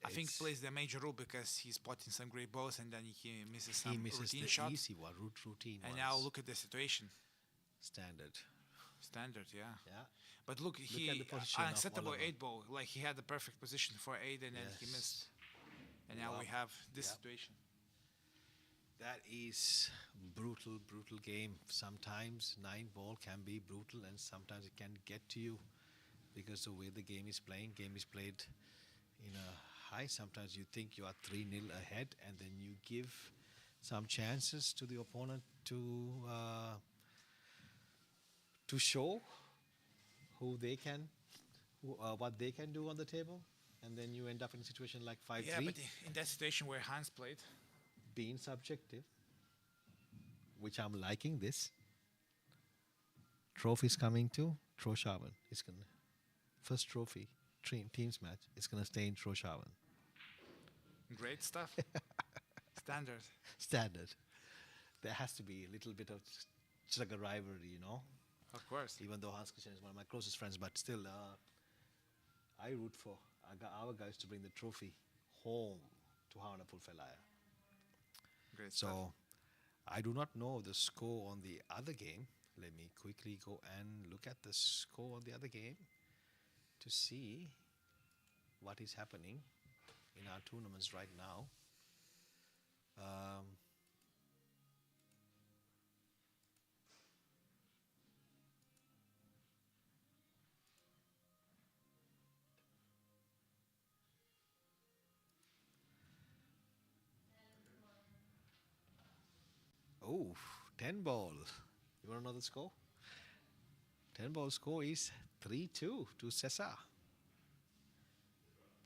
I think It's- plays the major role because he's spotting some great balls and then he misses some he misses routine the shots. easy one, routine And ones. now look at the situation. Standard. Standard, yeah. Yeah. But look, at he the position of unacceptable Oliver. 8 ball. Like he had the perfect position for 8 and then he Yes. missed. And now Wow. we have this Yep. situation. That is brutal game. Sometimes 9 ball can be brutal, and sometimes it can get to you because the way the game is played in a high. Sometimes you think you are 3-0 ahead, and then you give some chances to the opponent to show what they can do on the table, and then you end up in a situation like 5-3. Yeah, but in that situation where Hans played, Being subjective, which I'm liking this. Trophy's coming too. Troshaven. It's gonna first trophy teams match. It's gonna stay in Troshaven. great stuff. Standard. Standard. There has to be a little bit of just like a rivalry, you know. Of course. Even though Hans Christian is one of my closest friends, but still, I root for our guys to bring the trophy home to Havnar Poolfelag. Great stuff. So, I do not know the score on the other game. Let me quickly go and look at the score on the other game to see what is happening in our tournaments right now. Oh, 10 ball. You want to know the score? 10 ball score is 3-2 to Cesar.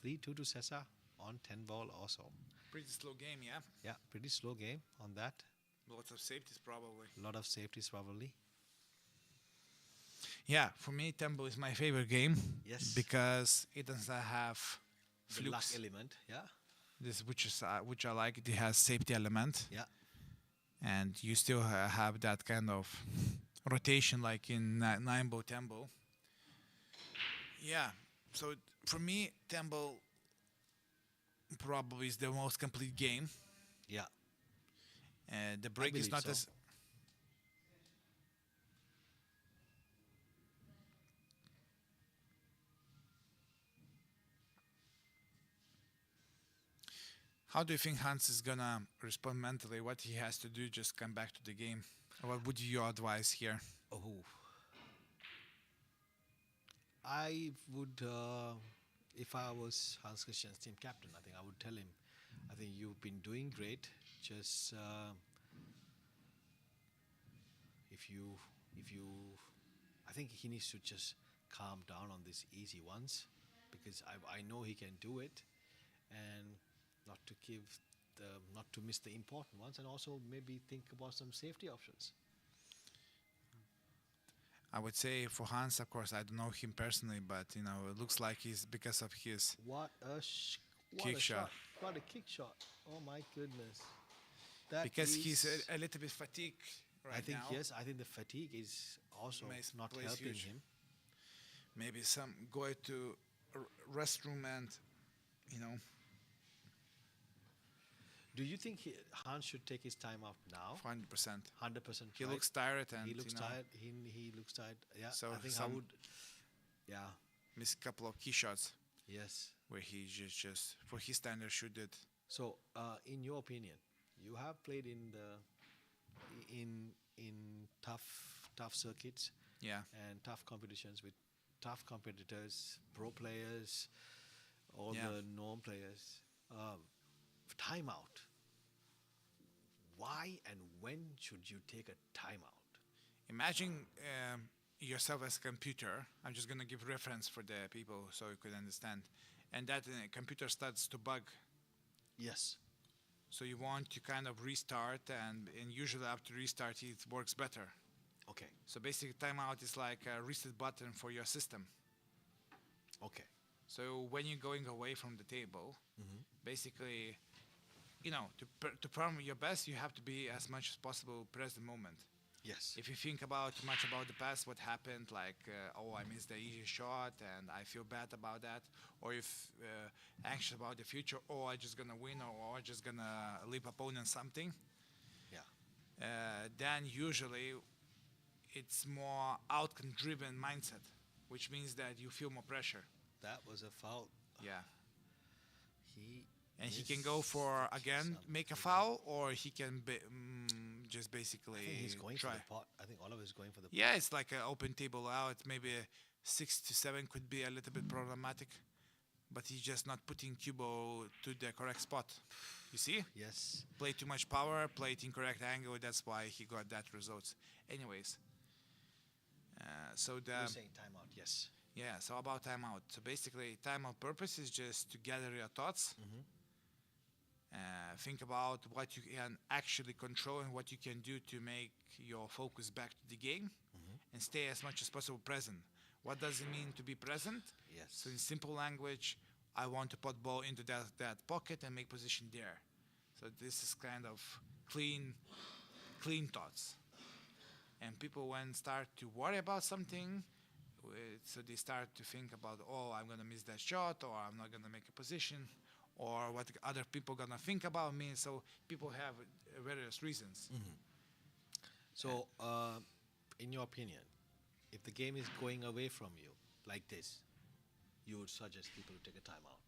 3-2 to Cesar on 10 ball also. Pretty slow game, yeah. Yeah, pretty slow game on that. Lots of safeties probably. A lot of safeties probably. Yeah, for me, Tempo is my favorite game. Yes. Because it doesn't have The luck flukes. element, yeah. This which I like. It has safety element. Yeah. And you still have that kind of rotation like in 9-ball, 10-ball. Yeah, so for me, 10-ball probably is the most complete game. Yeah. And the break is believe not so. as... How do you think Hans is gonna respond mentally? What he has to do, just come back to the game? What would you advise here? Oh, I would, if I was Hans Christian's team captain, I think I would tell him, I think you've been doing great. Just if you, I think he needs to just calm down on these easy ones, because I know he can do it, and not to give not to miss the important ones, and also maybe think about some safety options. I would say for Hans, of course, I don't know him personally, but it looks like he's because of his What a what kick a shot. What a kick shot! Oh my goodness! That Because he's is- a little bit fatigued right I think now. yes. I think the fatigue is also not plays helping huge. him. Maybe some go to restroom and you know Do you think Hans should take his time out now? 100%. 100%. He looks tired and He looks tired. He looks tired. Yeah. So I think I some- would. Yeah. missed a couple of key shots Yes. where he just for his standard shoot it. So, in your opinion, you have played in tough circuits Yeah. and tough competitions with tough competitors, pro players, all Yeah. the norm players. Timeout. Why and when should you take a timeout? Imagine yourself as a computer. I'm just gonna give reference for the people so you could understand. And that computer starts to bug. Yes. So you want to kind of restart, and usually after restart it works better. Okay. So basically, timeout is like a reset button for your system. Okay. So when you're going away from the table, basically, to perform your best, you have to be as much as possible present moment. Yes. If you think about too much about the past, what happened, like, I missed the easy shot and I feel bad about that, or if anxious about the future, I'm just gonna win, or I'm just gonna leave opponent something, Yeah. then usually it's more outcome-driven mindset, which means that you feel more pressure. That was a foul. Yeah. He He can go for, again, make a foul, or he can just basically I think he's going try. for the pot. I think Oliver is going for the pot. Yeah, it's like an open table out. Maybe 6 to 7 could be a little bit problematic, but he's just not putting Cubo to the correct spot. You see? Yes. Play too much power, played incorrect angle. That's why he got that results. Anyways, so the You're saying timeout. Yes. yeah. So about timeout. So basically, timeout purpose is just to gather your thoughts. Think about what you can actually control and what you can do to make your focus back to the game, and stay as much as possible present. What does it mean to be present? Yes. So in simple language, I want to put ball into that pocket and make position there. So this is kind of clean thoughts. And people when start to worry about something, so they start to think about, I'm gonna miss that shot, or I'm not gonna make a position, or what other people gonna think about me. So people have various reasons. So, in your opinion, if the game is going away from you like this, you would suggest people to take a timeout.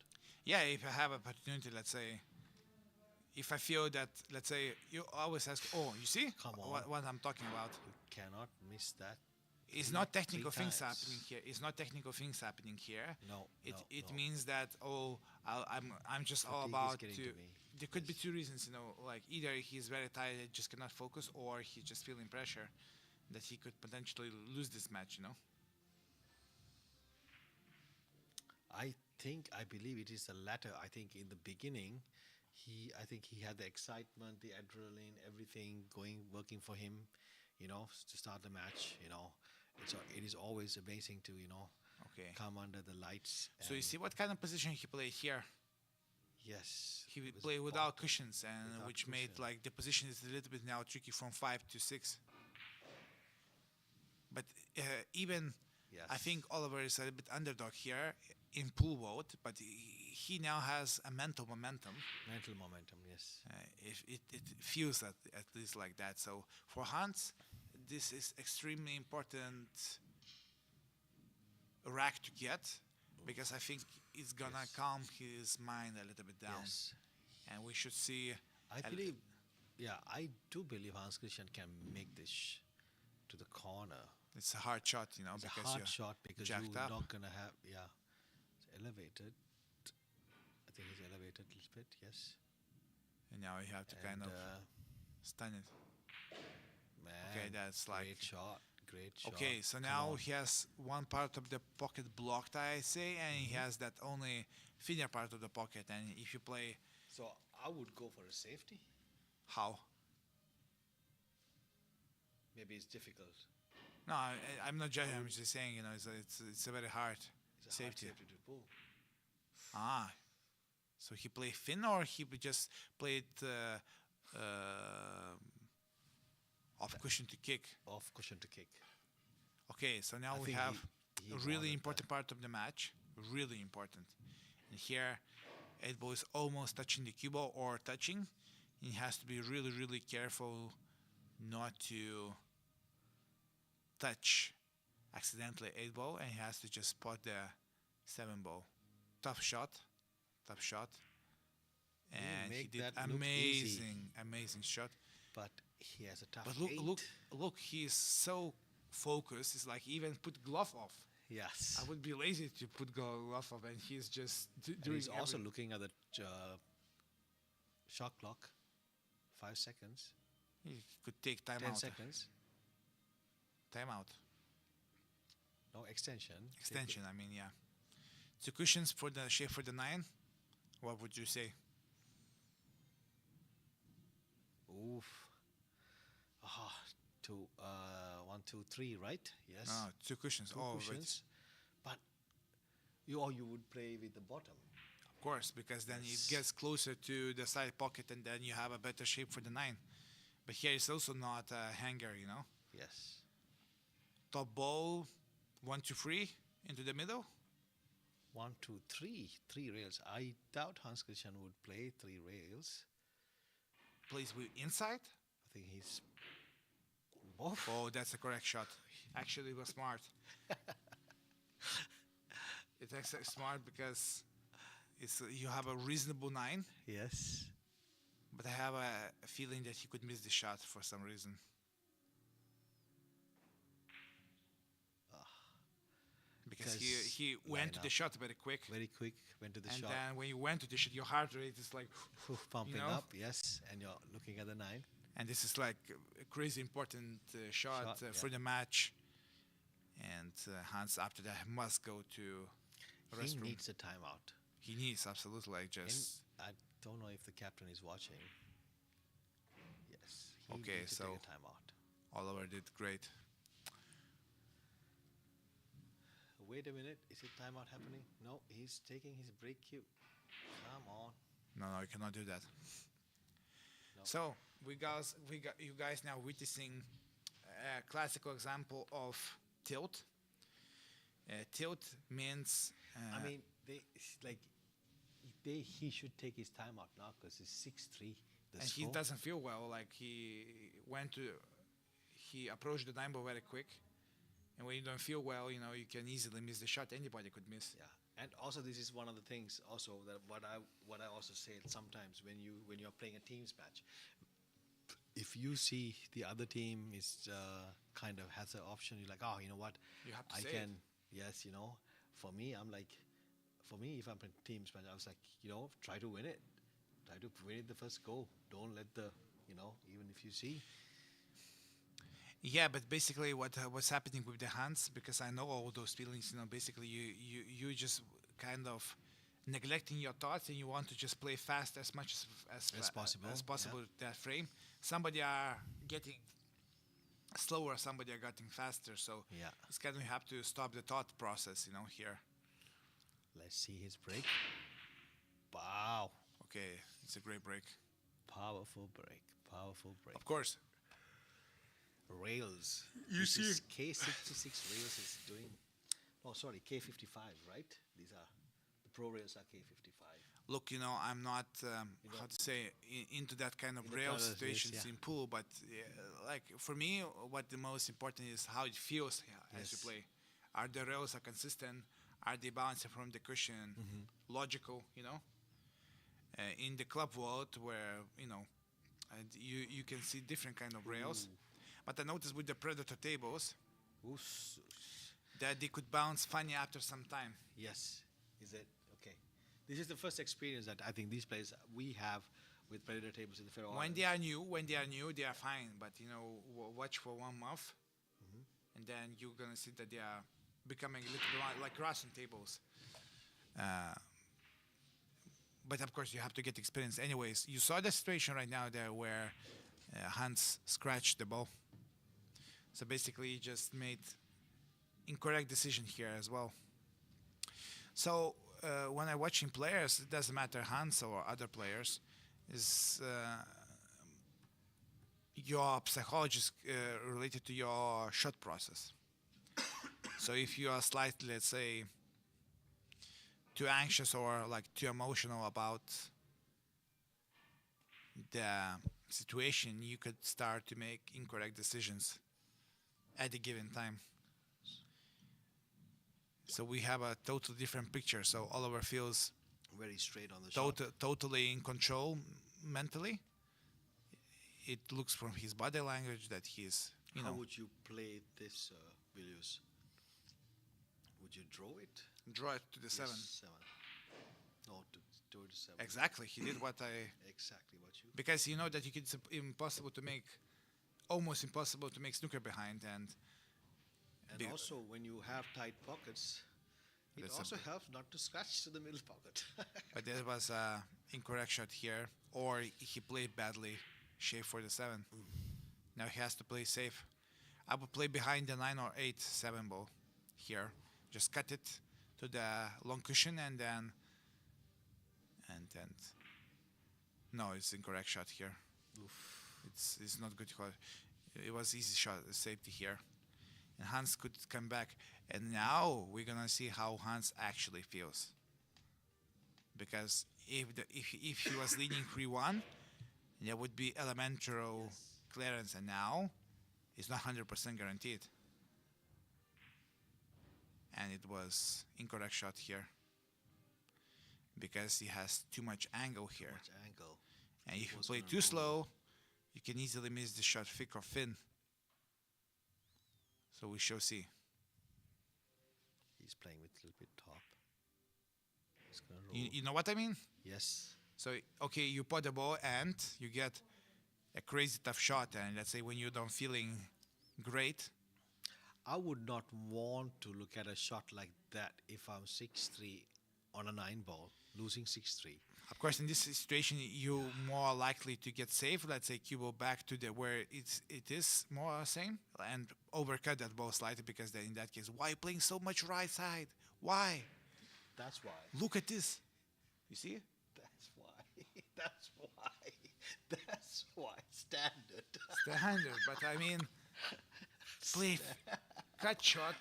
Yeah, if I have opportunity, let's say, if I feel that, let's say, you always ask, you see Come on. what I'm talking about. You cannot miss that. It's three- not technical three things times. happening here. It's not technical things happening here. No, It no. means that I'm just all Fatigue is about getting to. to me. There could be two reasons, like either he's very tired, just cannot focus, or he's just feeling pressure that he could potentially lose this match. I believe it is the latter. I think in the beginning, I think he had the excitement, the adrenaline, everything working for him, to start the match. It is always amazing to, Okay. come under the lights. So you and see what kind of position he played here. Yes. He would with play without bottom, cushions, and without which made cushion. like the position is a little bit now tricky from 5 to 6. But even Yes. I think Oliver is a little bit underdog here in pool vote, but he now has a mental momentum. Mental momentum, yes. If it feels at least like that. So for Hans, this is extremely important rack to get, because I think it's gonna Yes. calm his mind a little bit down, Yes. and we should see. I do believe Hans Christian can make this to the corner. It's a hard shot, you know, It's a because hard you're shot because jacked you're up. not gonna have it's elevated. I think it's elevated a little bit, yes. And now you have to kind of stun it. Man, Okay, that's like great shot. Great shot. okay. So Come now on. he has one part of the pocket blocked, I say, and he has that only thinner part of the pocket. And if you play So I would go for a safety. how? Maybe it's difficult. No, I'm not judging. I'm just saying, you know, it's a very hard It's a hard safety. safety to pull. Ah, so he played thin, or he just played off cushion to kick. Off cushion to kick. Okay, so now I we think have he a wanted really that. important part of the match. Really important. And here, 8-ball is almost touching the cue ball or touching. He has to be really, really careful not to touch accidentally 8-ball, and he has to just spot the 7-ball. Tough shot. And he make did that look easy. amazing shot. But he has a tough But look, eight. look, he's so focused. It's like even put glove off. Yes. I would be lazy to put glove off, and he's just And doing he's also every- looking at the shot clock. 5 seconds. He could take time 10 out. seconds. Time out. No extension. Take Extension, I mean, yeah. 2 cushions for the shape for the 9. What would you say? Oof. Ah, 1, 2, 3, right? Yes. No, 2 cushions. Two Oh, but cushions. But you would play with the bottom. of course, because then Yes. it gets closer to the side pocket, and then you have a better shape for the 9. But here it's also not a hanger, you know. Yes. Top ball, 1, 2, 3 into the middle. 1, 2, 3. 3 rails. I doubt Hans Christian would play 3 rails. Plays with inside. I think he's both. Oh, that's the correct shot. Actually, it was smart. It's actually smart because it's you have a reasonable 9, Yes. but I have a feeling that he could miss the shot for some reason. Because he went to line the up. shot very quick, Very quick. Went to the and shot. then when you went to the shot, your heart rate is like, Pumping know? up. Yes. And you're looking at the 9. and this is like a crazy important shot Shot, for yeah. the match. And Hans after that must go to He restroom. needs a timeout. He needs absolutely like And just I don't know if the captain is watching. Yes. He Okay, needs to so- take a timeout. Oliver did great. Wait a minute. Is it timeout happening? No, he's taking his break cue. Come on. No, you cannot do that. No. So we got you guys now witnessing a classical example of tilt. Tilt means I mean, he should take his timeout now because it's 6-3. The and he score. doesn't feel well. Like he approached the 9-ball very quick, and when you don't feel well, you know you can easily miss the shot. Anybody could miss. Yeah, and also this is one of the things also that what I also say sometimes when you're playing a teams match, if you see the other team is kind of has an option, you're like, oh, you know what, You have to I say can, yes, you know. For me, if I'm in teams match, I was like, you know, try to win it the first go. Don't let even if you see. Yeah, but basically what's happening with the hands, because I know all those feelings, you know, basically you just kind of neglecting your thoughts, and you want to just play fast as much As possible, with that frame. Somebody are getting slower, somebody are getting faster, so Yeah. it's kind of you have to stop the thought process, you know, here. Let's see his break. Wow, Okay, it's a great break. powerful break. Of course, Rails. You This see- is K66 rails is doing. Oh, sorry, K55, right? These are the pro rails are K55. look, you know, I'm not how to say into that kind of In the rail kind of race, situations yeah. in pool, but like for me, what the most important is how it feels as you Yes. play. Are the rails are consistent? Are they bouncing from the cushion? Mm-hmm. Logical, you know. In the club world, where you know, and you can see different kind of rails, But I noticed with the predator tables Oos. that they could bounce funny after some time. Yes. Is it? Okay. This is the first experience that I think these players we have with predator tables in the Faroe When Islands. they are new, they are fine. But watch for 1 month, and then you're gonna see that they are becoming a little bit like Russian tables. But of course, you have to get experience. Anyways, you saw the situation right now there where Hans scratched the ball. So basically, he just made incorrect decision here as well. So when I'm watching players, it doesn't matter Hans or other players, is your psychology is related to your shot process. So if you are slightly, let's say, too anxious or like too emotional about the situation, you could start to make incorrect decisions at a given time. So we have a totally different picture. So Oliver feels Very straight on the shot. totally in control mentally. It looks from his body language that he's, How would you play this, Vilnius? Would you draw it? draw it to the 7. Yes, 7. No, to 7. Exactly. He did what I... Exactly what you. Because you know that it's almost impossible to make snooker behind. And And also, when you have tight pockets, it That's also helps not to scratch to the middle pocket. But there was a incorrect shot here, or he played badly, shave for the 7. Now he has to play safe. I would play behind the 9 or 8 7 ball here. Just cut it to the long cushion and then no, it's incorrect shot here. It's not good. It was easy shot, safety here, and Hans could come back. And now we're gonna see how Hans actually feels. Because if he was leading 3-1, there would be elemental clearance, and now it's not 100% guaranteed. And it was incorrect shot here because he has too much angle here. Much angle. And if you Was play gonna too rule. slow, you can easily miss the shot thick or thin. So we shall see. He's playing with a little bit top. He's gonna roll. You know what I mean? Yes. So, okay, you put the ball and you get a crazy tough shot. And let's say when you're not feeling great, I would not want to look at a shot like that if I'm 6-3 on a 9 ball, losing 6-3. of course, in this situation, you're more likely to get safe. Let's say cue back to the where it is more same and overcut that ball slightly, because then in that case, why are you playing so much right side? Why? That's why. Look at this. You see? That's why. That's why. That's why. Standard. Standard, but I mean, play cut shot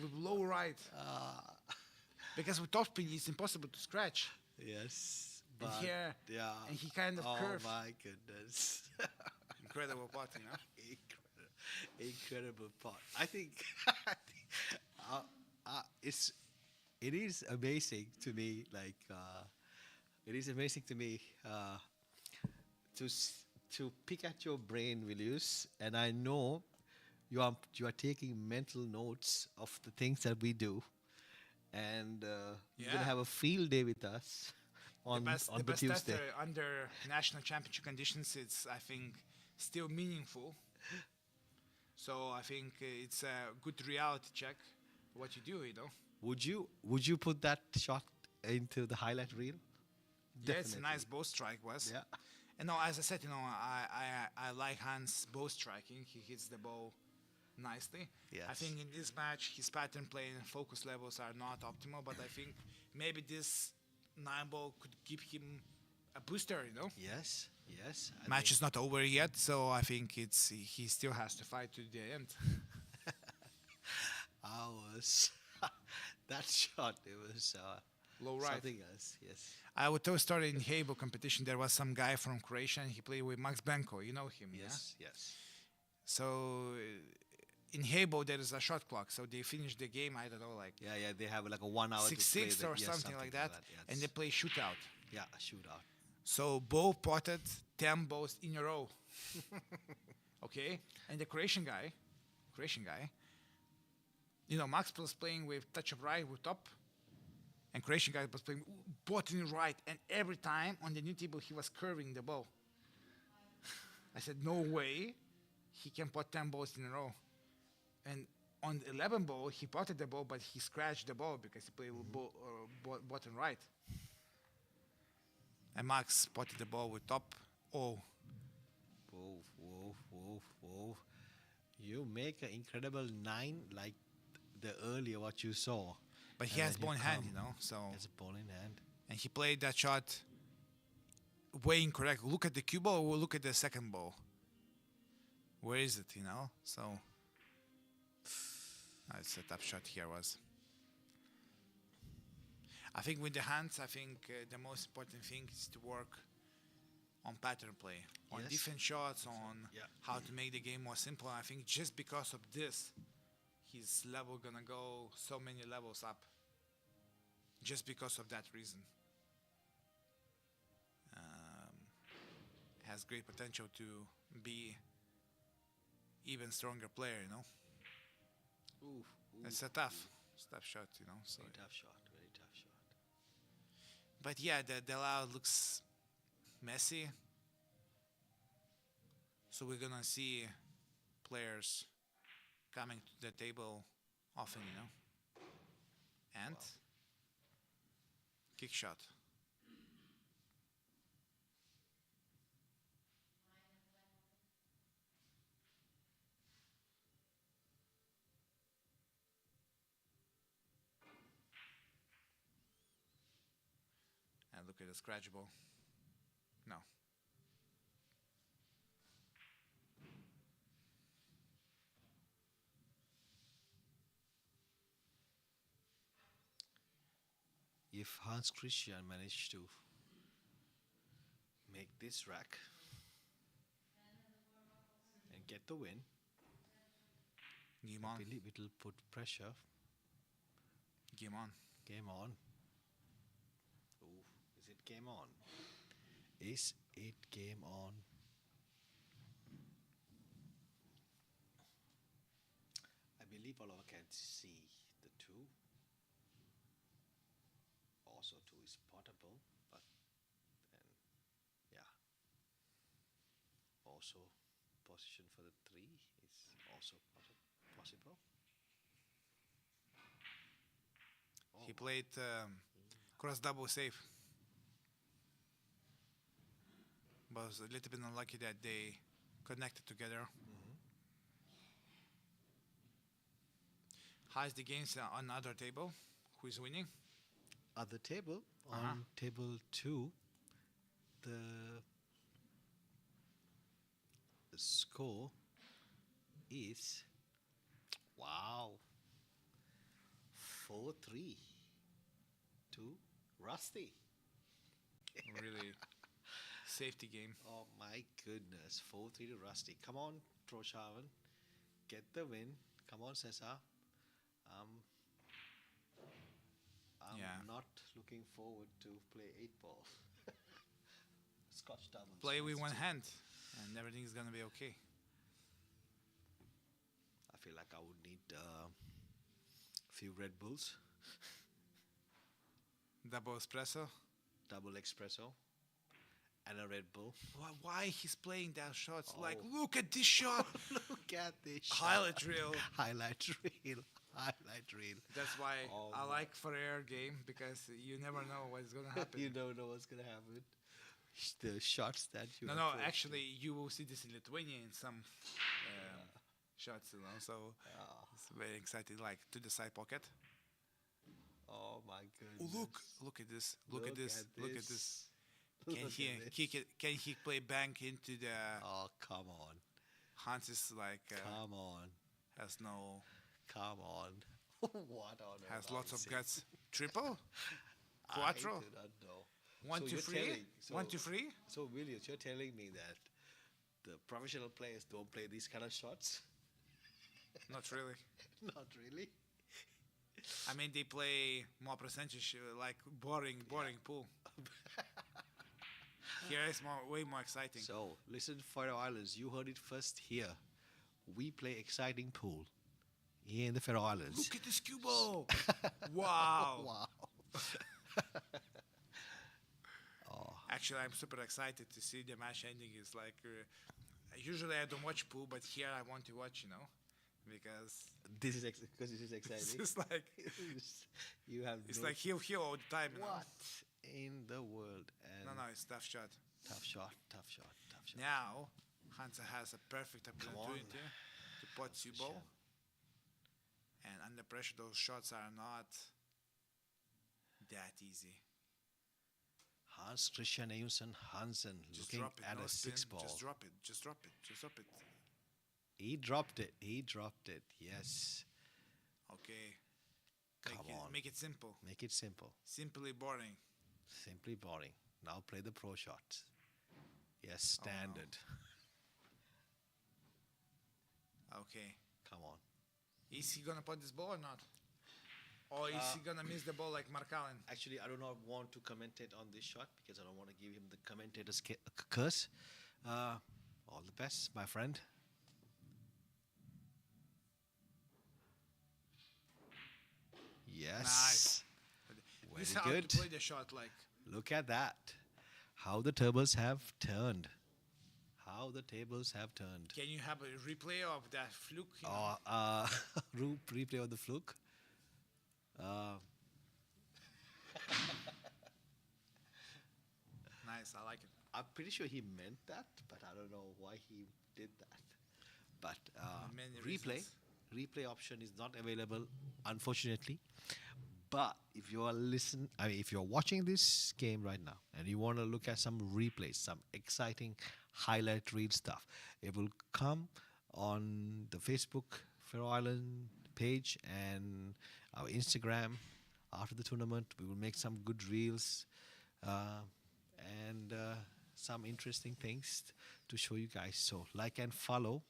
with low right. Because with top spin, it's impossible to scratch. Yes. And But here, yeah. and he kind of Oh curved. my goodness. Incredible pot, you know? Incredible part. I think, it is amazing to me. Like it is amazing to me to pick at your brain, Vilnius, and I know you are taking mental notes of the things that we do, and you're gonna Yeah. have a field day with us on the best Tuesday. tester under national championship conditions, it's, I think, still meaningful. So I think it's a good reality check what you do, you know? Would you put that shot into the highlight reel? Yeah, it's a Definitely. nice bow strike was. Yeah. And no, as I said, you know, I like Hans' bow striking. He hits the ball nicely. I Yes. think in this match, his pattern play and focus levels are not optimal, but I think maybe this 9 ball could give him a booster, you know? Yes, yes. I Match think- is not over yet, so I think he still has to fight to the end. I was that shot. It was Low right. something else. Yes. I would tell a story in Habo competition. There was some guy from Croatia, and he played with Max Benko. You know him, Yes. Yes. So in Habo there is a shot clock, so they finish the game. I don't know, like Yeah. Yeah. They have like a 1 hour 6-6 to play or yes, something like that, yes. and they play shootout. Yeah, a shootout. So both potted 10 balls in a row. Okay, and the Croatian guy, you know, Max was playing with touch of right with top, and Croatian guy was playing bottom right, and every time on the new table he was curving the ball. I said, no way, he can put 10 balls in a row. And on the 11 ball, he potted the ball, but he scratched the ball because he played with bottom right. And Max potted the ball with top. Oh, Whoa. You make an incredible 9 like the earlier what you saw. but he has ball in hand, you know. So Has a ball in hand. and he played that shot way incorrect. Look at the cue ball. Or look at the second ball. Where is it? You know. So it's a tough shot here was. I think with the hands, I think the most important thing is to work on pattern play, on Yes. different shots, on Yeah. how to make the game more simple. I think just because of this, his level gonna go so many levels up. Just because of that reason, has great potential to be even stronger player. You know, Ooh. it's a tough shot. You know, so. Very tough shot. Very tough shot. But yeah, the layout looks messy. So we're gonna see players coming to the table often, you know. And kick shot. And look at the scratch ball. No. If Hans Christian managed to make this rack and get the win, Game I on. believe it will put pressure. Game on. Game on. Ooh, is it game on? Is it game on? I believe all of us can see the two. Also, two is potable, but then, yeah. Also, position for the 3 is also possible. He played cross double save. But was a little bit unlucky that they connected together. How is the games on other table? Who is winning? Other table, on table 2, the score is, wow, 4-3 to Rusty. Really safety game. Oh my goodness, 4-3 to Rusty. Come on, Troshavan, get the win. Come on, Cesar. I'm Yeah. not looking forward to play 8 ball. Scotch doubles. Play with Let's one do- hand and everything is gonna be okay. I feel like I would need a few Red Bulls, Double espresso. double espresso, and a Red Bull. Why he's playing that shots? Like, Oh. look at this shot. Look at this shot. Highlight reel. Highlight reel. Highlight reel. That's why Oh I my- like Føroya game because you never know what's gonna happen. You don't know what's gonna happen. The shots that you. No, are no. throwing. Actually, you will see this in Lithuania in some shots, you know. So Ah, it's very exciting. Like to the side pocket. oh my Oh, goodness. look at this. Look at this. Look at this. Can Look he at this. kick it? Can he play bank into the? Oh, come on. Hans is like Come on. has no Come on. What on earth has are lots we of saying? guts. Triple, I quattro, do not know. 1, So 2, you're 3, telling- 1, 2, 3. So, Williams, you're telling me that the professional players don't play these kind of shots? Not really. Not really. I mean, they play more percentage, like boring pool. Here is way more exciting. So, listen, Faroe Islands, you heard it first here. We play exciting pool here in the Faroe Islands. Look at this cue ball! Wow! Wow. Actually, I'm super excited to see the match ending. It's like usually I don't watch pool, but here I want to watch. Because This is because this is exciting. it's like You have it's no like heel all the time. what in the world? And No, it's tough shot. tough shot, tough shot, tough shot. Now Hansa has a perfect Come on. opportunity to put cue ball, and under pressure, those shots are not that easy. Hans Christian Eyjonsson Hansen Just looking drop it. at No a spin. six ball. Just drop it. Just drop it. Just drop it. He dropped it. He dropped it. Yes. Okay. Come on. Make it simple. Make it simple. Simply boring. Simply boring. Now play the pro shots. Yes, standard. Okay. Come on. Is he gonna put this ball or not? Or is he gonna miss the ball like Markalen? Actually, I do not want to commentate on this shot because I don't want to give him the commentator's curse. All the best, my friend. Yes. Nice. This is how Very good. to play the shot. Like Look at that. How the tables have turned. How the tables have turned. can you have a replay of that fluke? Replay of the fluke. Nice. I like it. I'm pretty sure he meant that, but I don't know why he did that. But Many replay reasons. option is not available, unfortunately. But if you are if you're watching this game right now and you want to look at some replays, some exciting highlight reel stuff, it will come on the Facebook Faroe Island page and our Instagram. After the tournament, we will make some good reels and some interesting things to show you guys. So like and follow.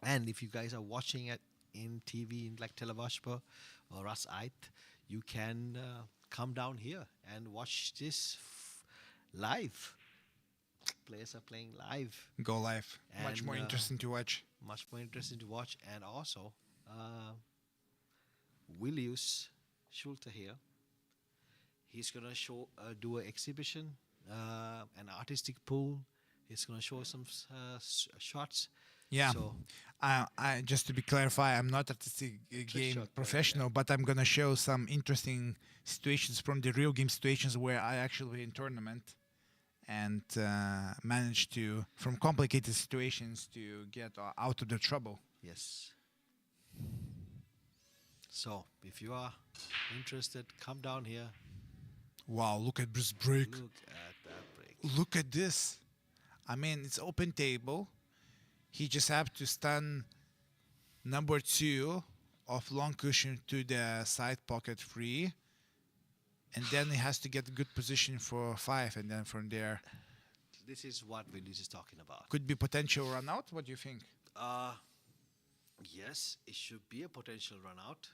And if you guys are watching it in TV in like Televashpa or Rasait, you can come down here and watch this live. Players are playing live. Go live. Much And, more interesting to watch. Much more interesting to watch. And also, Willius Schulte here. He's going to do an exhibition, an artistic pool. He's going to show some shots. Yeah. So, I just to be clarified, I'm not artistic game shot, professional, but I'm gonna show some interesting situations from the real game situations where I actually in tournament and managed to, from complicated situations, to get out of the trouble. yes. So, if you are interested, come down here. Wow! Look at this break. Look at that break. Look at this. I mean, it's open table. He just have to stand number 2 of long cushion to the side pocket 3. And then he has to get a good position for 5. And then from there, This is what Willius is talking about. could be potential run out. What do you think? Yes, it should be a potential run out.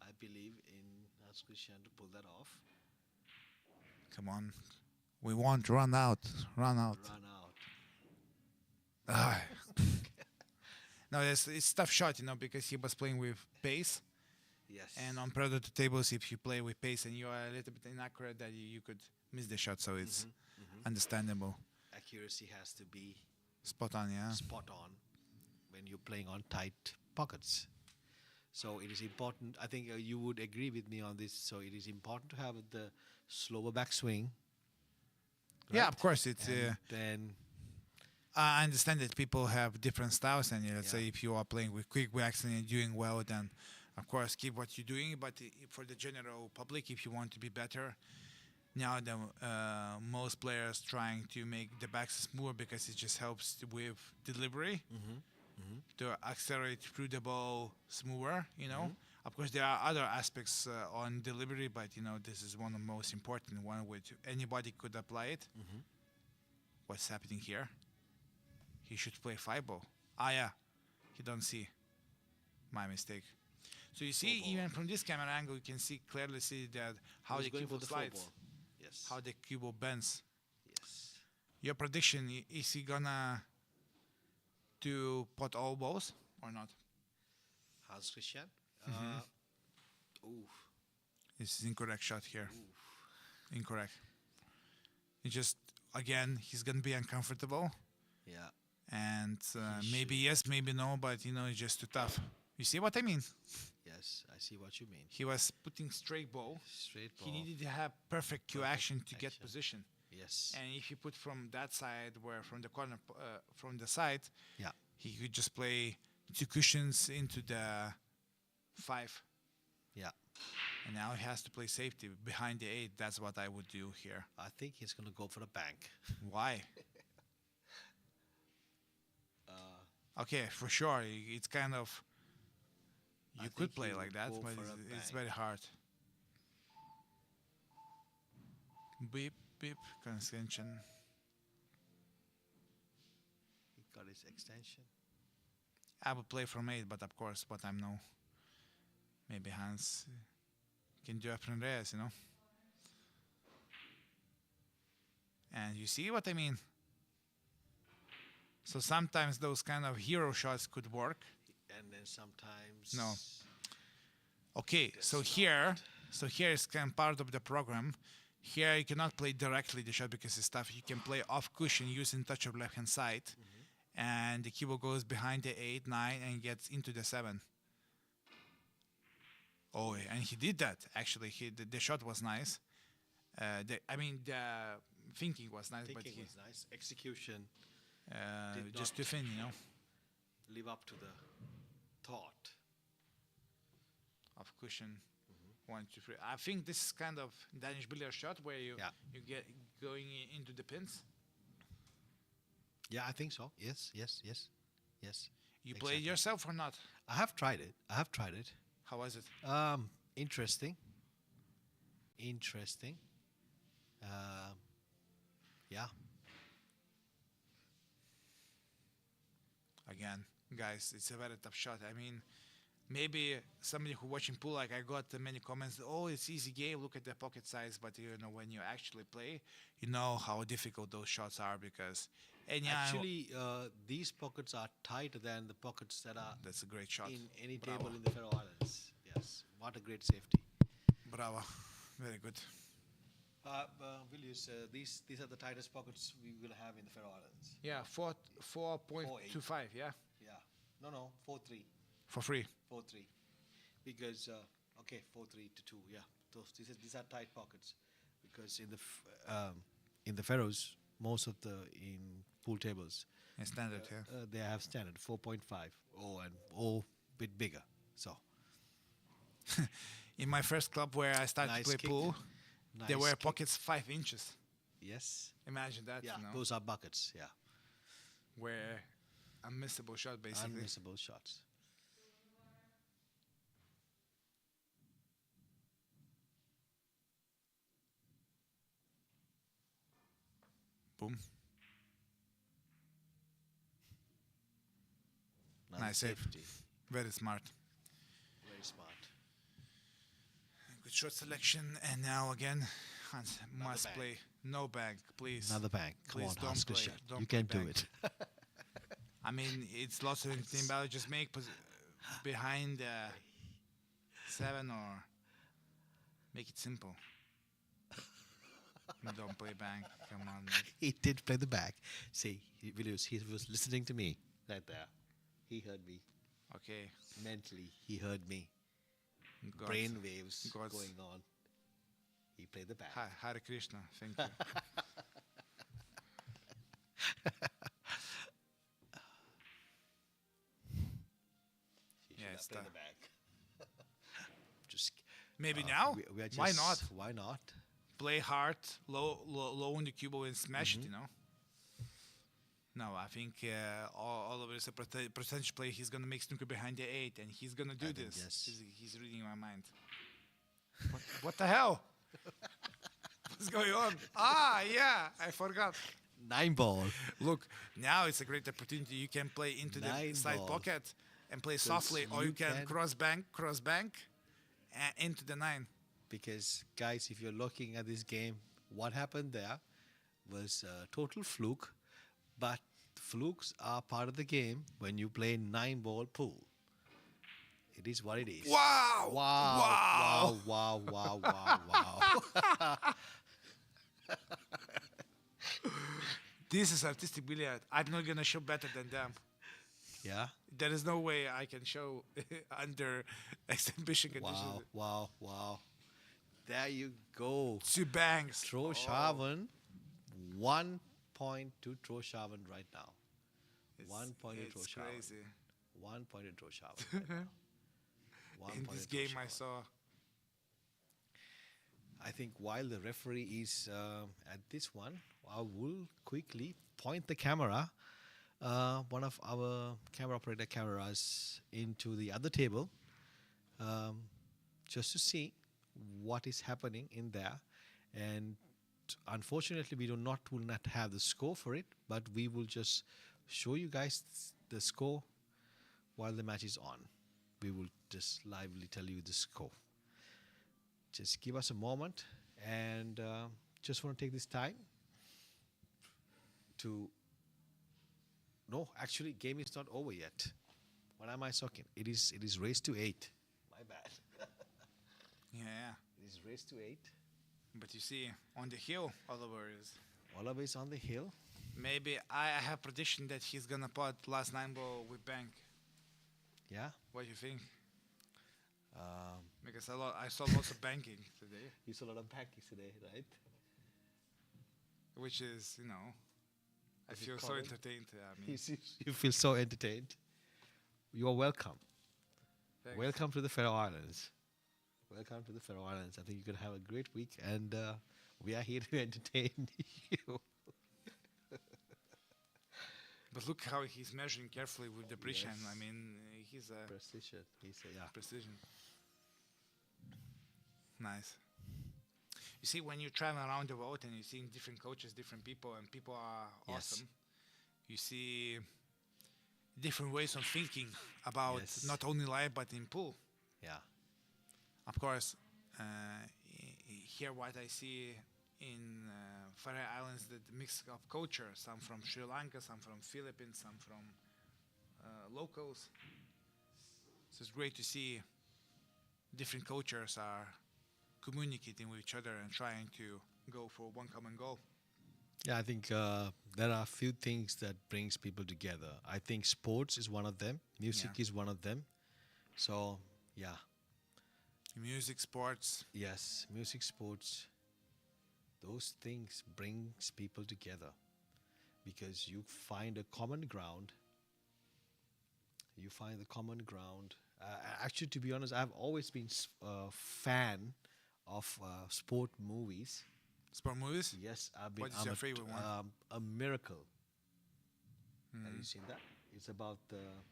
I believe in Hans Christian to pull that off. Come on. We want run out. Run out. Run out. Ah. No, it's tough shot, because he was playing with pace. Yes. And on predator tables, if you play with pace and you are a little bit inaccurate, that you could miss the shot. So it's understandable. Accuracy has to be Spot on, yeah. spot on when you're playing on tight pockets. So it is important. I think you would agree with me on this. So it is important to have the slower backswing. Yeah, right? of course. It's And then I understand that people have different styles, and let's Yeah. say if you are playing with quick backs and you're doing well, then of course keep what you're doing. But for the general public, if you want to be better, now the most players trying to make the backs smoother because it just helps with delivery to accelerate through the ball smoother. Of course, there are other aspects on delivery, but this is one of the most important one which anybody could apply it. What's happening here? He should play 5-ball. Yeah, he don't see. My mistake. So you see, even from this camera angle, you can clearly see that how he's the going cue for ball the slides. four ball. Yes. Yes. how the cube bends. Yes. Your prediction, is he gonna do pot all balls or not? Hans Christian. Oof. This is incorrect shot here. Incorrect. He just, again, he's gonna be uncomfortable. Yeah. And maybe should. yes, maybe no, but it's just too tough. You see what I mean? Yes, I see what you mean. He was putting straight ball. Straight ball. He needed to have perfect cue Perfect action to get action. position. Yes. And if he put from that side, where from the corner, from the side, Yeah. he could just play 2 cushions into the 5. Yeah. And now he has to play safety behind the 8. That's what I would do here. I think he's gonna go for the bank. Why? Okay, for sure. It's kind of, I you could think play he like would that, go but for a it's bank. very hard. Beep, beep, extension. He got his extension. I would play from 8, but of course, but I'm no. Maybe Hans can do Aprendeas, And you see what I mean? So sometimes those kind of hero shots could work. And then sometimes. No. Okay, so here is kind of part of the program. Here you cannot play directly the shot because it's tough. You can play off cushion using touch of left hand side, and the cube goes behind the 8, 9, and gets into the 7. Oh, and he did that actually. The shot was nice. The thinking was nice, but Thinking was nice. Execution did just not- too thin, live up to the thought. Off cushion. 1, 2, 3. I think this is kind of Danish billiard shot where you get going into the pins. Yeah, I think so. Yes. You Exactly. play it yourself or not? I have tried it. How was it? Interesting. Yeah. Again, guys, it's a very tough shot. I mean, maybe somebody who watching pool, like I got many comments, oh, it's easy game, look at the pocket size, but when you actually play, you know how difficult those shots are because Actually, these pockets are tighter than the pockets that are that's a great shot. in any Bravo. table in the Faroe Islands. Yes. What a great safety. Bravo. Very good. Vilnius, these are the tightest pockets we will have in the Faroe Islands. Yeah, 4.25, yeah? Yeah. No, 4-3. For free. 4-3. Because 4-3 to 2. Yeah. These are tight pockets because in the Faroes, most of in pool tables, And standard, yeah. they have standard 4.5 and bit bigger. So In my first club where I started Nice to play kick. pool, there Nice were kick. pockets 5 inches. yes, Imagine that, yeah, those are buckets. Yeah, where unmissable shot basically. unmissable shots. Boom. Nice save. safety. Very smart. Very smart. Good shot selection, and now again, Hans Another must bank. play. No bank, please. Another bank. Come Please on, don't Hans play- Christian. don't You play can do bank. it. I mean, it's lots of team battle. Just make behind 7 or make it simple. Don't play bank. Come on. Man. He did play the back. See, he was listening to me right there. He heard me Okay. mentally. He heard me. God. Brain waves God's- going on. He played the back. Hare Krishna. Thank you. He should Yeah, have it's played tough. the back. Just Maybe now. we are just, Why not? Why not? Play hard, low on the cube and smash it. No, I think all of it is a percentage play. He's gonna make snooker behind the 8, and he's gonna do I think this. yes. He's reading my mind. What the hell? What's going on? Yeah, I forgot. 9 ball. Look, now it's a great opportunity. You can play into the 9 side ball. pocket and play softly, or you you can can- cross bank, and into the 9. Because guys, if you're looking at this game, what happened there was a total fluke, but flukes are part of the game when you play 9-ball pool. It is what it is. Wow! Wow! Wow! Wow! Wow! Wow! This is artistic billiard. I'm not gonna show better than them. Yeah. There is no way I can show under exhibition conditions. Wow! There you go. Two bangs. Trollshaven, 1 point to Trollshaven right now. 1 point to It's Trollshaven. crazy. 1 point to Trollshaven right now. In this game, I saw. I think while the referee is at this one, I will quickly point the camera, one of our camera operator cameras, into the other table, just to see what is happening in there. And unfortunately, we will not have the score for it, but we will just show you guys the score while the match is on. We will just lively tell you the score. Just give us a moment, and just want to take this time to. No, actually, game is not over yet. What am I talking? It is race to 8. My bad. Yeah. It is race to 8. But you see, on the hill, Oliver is. Oliver is on the hill. Maybe I have prediction that he's gonna put last 9-ball with bank. Yeah. What do you think? Because I saw lots of banking today, You saw a lot of pancakes today, right? which is, I Is it feel so common? entertained. I mean, You feel so entertained. You are welcome. thanks. Welcome to the Faroe Islands. Welcome to the Faroe Islands. I think you're gonna have a great week, and we are here to entertain you. But look how he's measuring carefully with the precision. Yes. I mean, he's a Precision. Yeah. precision. Nice. You see, when you travel around the world and you're seeing different coaches, different people, and people are Yes. awesome, you see different ways of thinking about Yes. not only life but in pool. Yeah. Of course, here what I see in Faroe Islands, the mix of culture, some from Sri Lanka, some from Philippines, some from locals. So it's great to see different cultures are communicating with each other and trying to go for one common goal. Yeah, I think there are a few things that brings people together. I think sports is one of them. Music Yeah. is one of them. So, yeah. Music, sports. Yes, music, sports, those things brings people together because you find a common ground. You find the common ground. Actually, to be honest, I've always been a fan of sport movies. Sport movies? Yes, I've been. What is your favorite one? A Miracle. Have Mhm. you seen that? It's about the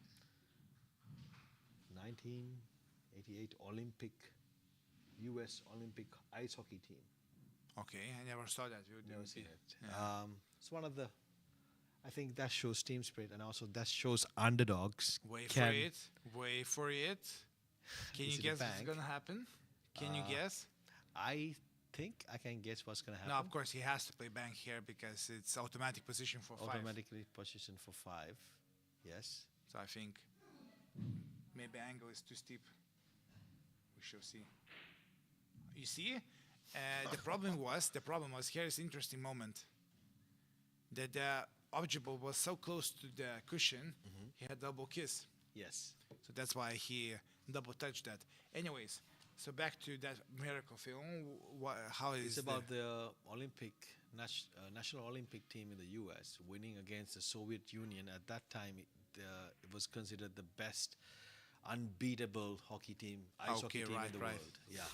1988 U.S. Olympic ice hockey team. Okay, I never saw that. You Never didn't seen see- it. Yeah. It's one of the. I think that shows team spirit, and also that shows underdogs. Wait can- for it. Wait for it. Can Is you it a guess what's bank? gonna happen? Can you guess? I think I can guess what's gonna happen. No, of course he has to play bank here because it's automatic position for 5. Automatically position for 5. Yes. So I think maybe angle is too steep. We shall see. You see, the problem was here is interesting moment that the object ball was so close to the cushion, he had double kiss. Yes. So that's why he double touched that. Anyways, so back to that miracle film. How is It's about the National Olympic team in the U.S. winning against the Soviet Union. At that time, it was considered the best unbeatable hockey team, ice hockey team in the world. Yeah.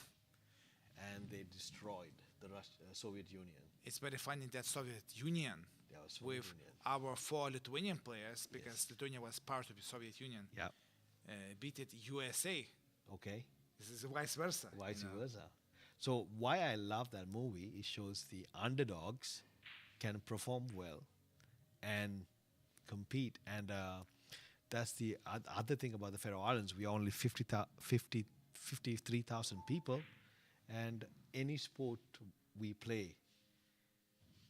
And they destroyed the Soviet Union. It's very funny that Soviet Union Yeah, Soviet with Union. our 4 Lithuanian players, because Lithuania was part of the Soviet Union, Yeah. beat it USA. Okay. This is vice versa. Vice you know. versa. So why I love that movie, it shows the underdogs can perform well and compete. And that's the other thing about the Faroe Islands. We are only 53,000 people. And any sport we play,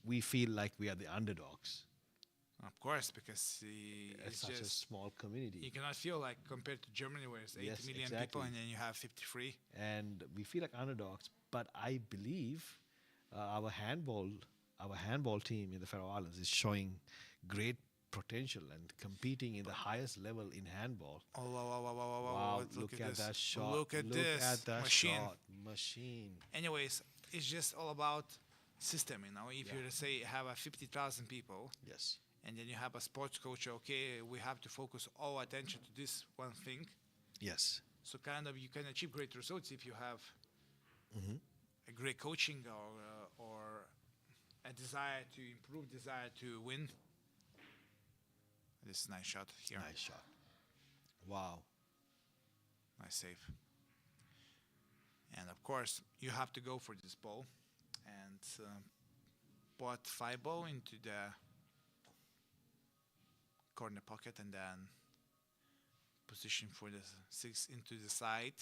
we feel like we are the underdogs. Of course, because It's it's such a just small community. you cannot feel like compared to Germany where it's 80 Yes, million exactly. people and then you have 53. And we feel like underdogs. But I believe our handball team in the Faroe Islands is showing great potential and competing in the highest level in handball. Oh, wow, Wow! look Look at at this. that shot! Look at this at that machine. shot! Machine. Anyways, it's just all about system, you know. If Yeah. you say have a 50,000 people Yes. and then you have a sports coach, okay, we have to focus all attention to this one thing. Yes. So kind of you can achieve great results if you have Mm-hmm. a great coaching or a desire to improve, desire to win. This is a nice shot here. Nice shot. Wow. Nice save. And of course, you have to go for this ball and put 5 ball into the corner pocket and then position for the 6 into the side.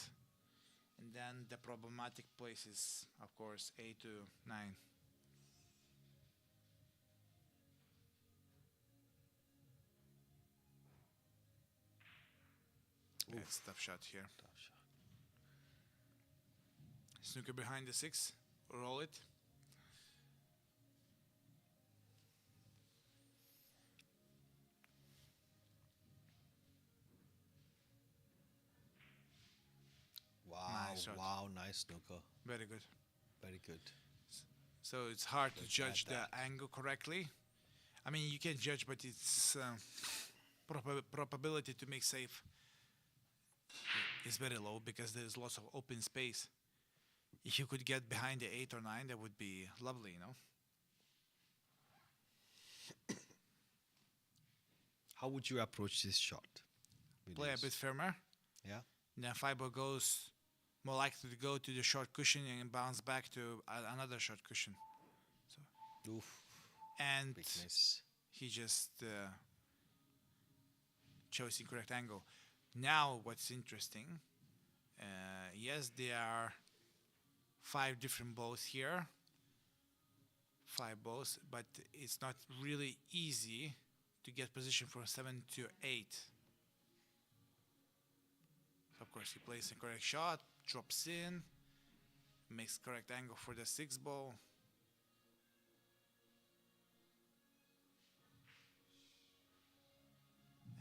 And then the problematic place is, of course, 8 to 9. Yes, tough shot here. Tough shot. Snooker behind the 6. Roll it. Wow. Nice shot. Wow. Nice snooker. Very good. Very good. So it's hard to Look judge at the that. angle correctly. I mean, you can judge, but it's probability to make safe is very low because there's lots of open space. If you could get behind the 8 or 9, that would be lovely, you know. How would you approach this shot? Play a Vinesh? bit firmer. Yeah. Then fiber goes more likely to go to the short cushion and bounce back to another short cushion. Oof. And Big miss. he just chose incorrect angle. Now, what's interesting, yes, there are 5 different balls here, 5 balls, but it's not really easy to get position from 7 to 8. Of course, he plays a correct shot, drops in, makes correct angle for the 6 ball.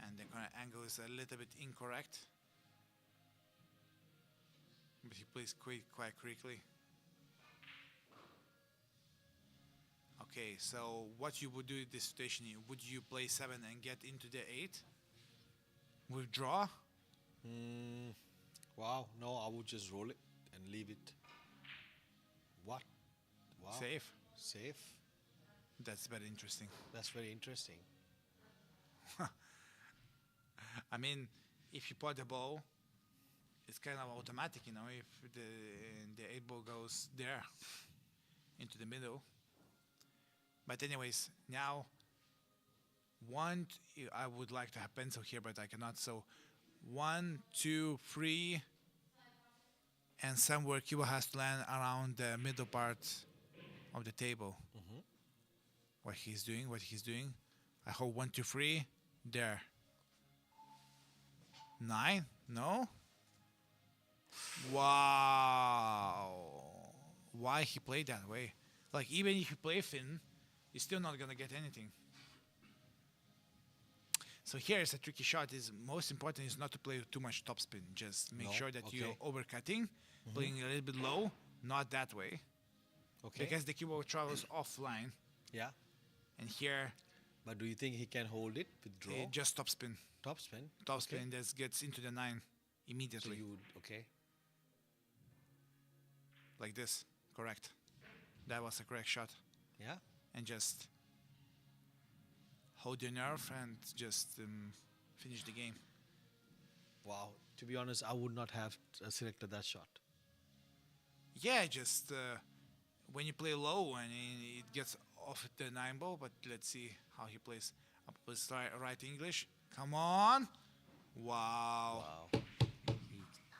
And the correct angle is a little bit incorrect. But he plays quite quickly. Okay, so what you would do in this situation, would you play 7 and get into the 8? Withdraw? Wow. No, I would just roll it and leave it. What? Wow. Safe? Safe. That's very interesting. That's very interesting. I mean, if you put the ball, it's kind of automatic, you know, if the 8 ball goes there into the middle. But anyways, now I would like to have pencil here, but I cannot. So 1, 2, 3, and somewhere Cuba has to land around the middle part of the table. What he's doing. I hold 1, 2, 3, there. 9? No? Wow. Why he played that way? Like, even if you play thin, you're still not gonna get anything. So here is a tricky shot. Is most important is not to play too much topspin. Just make No, sure that you're okay. overcutting, playing a little bit low, not that way. Okay. Because the keyboard travels offline. Yeah. And here, But do you think he can hold it with draw? just topspin. Topspin. Topspin that gets into the 9 So immediately. you would okay. Like this. Correct. That was a correct shot. Yeah. And just hold your nerve and just finish the game. Wow. To be honest, I would not have selected that shot. Yeah, just when you play low and it gets off the 9 ball, but let's see how he plays. Let's try right English. Come on. Wow. Wow.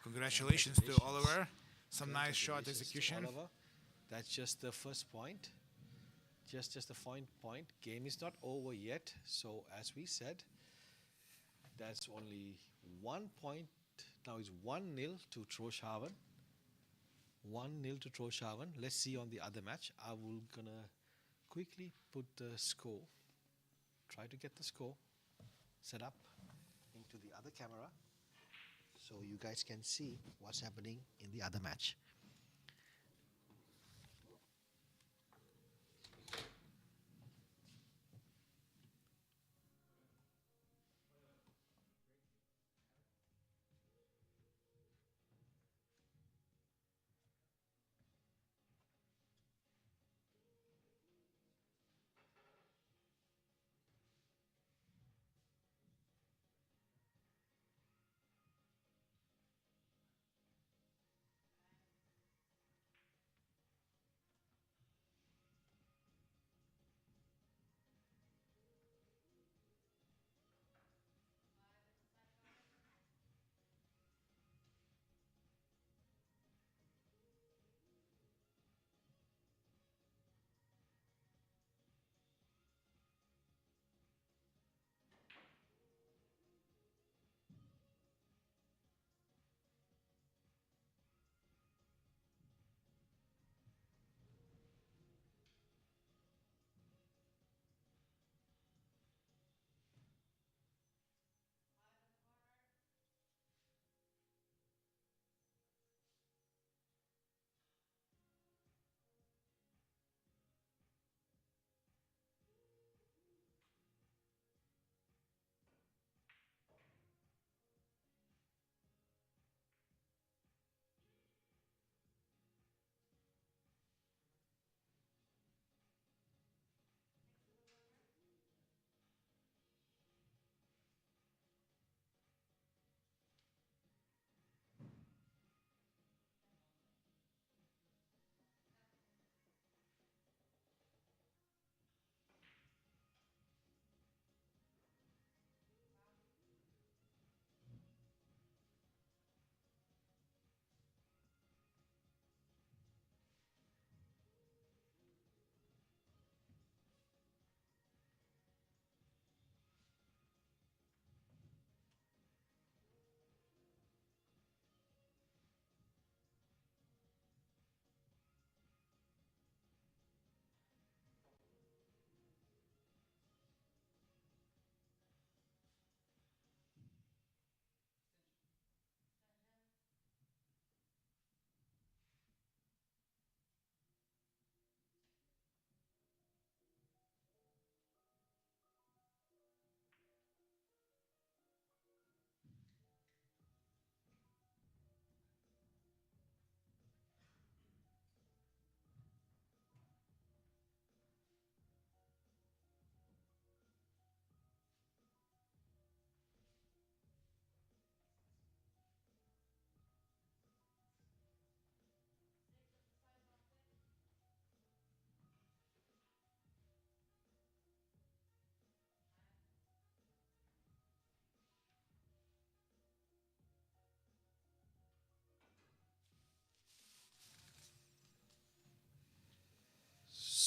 Congratulations to Oliver. Some nice shot Congratulations to execution. Oliver. That's just the first point. just a fine point. Game is not over yet. So as we said, that's only 1 point. Now it's 1-0 to Trollshaven. 1-0 to Trollshaven. Let's see on the other match. I will gonna quickly put the score. Try to get the score set up into the other camera so you guys can see what's happening in the other match.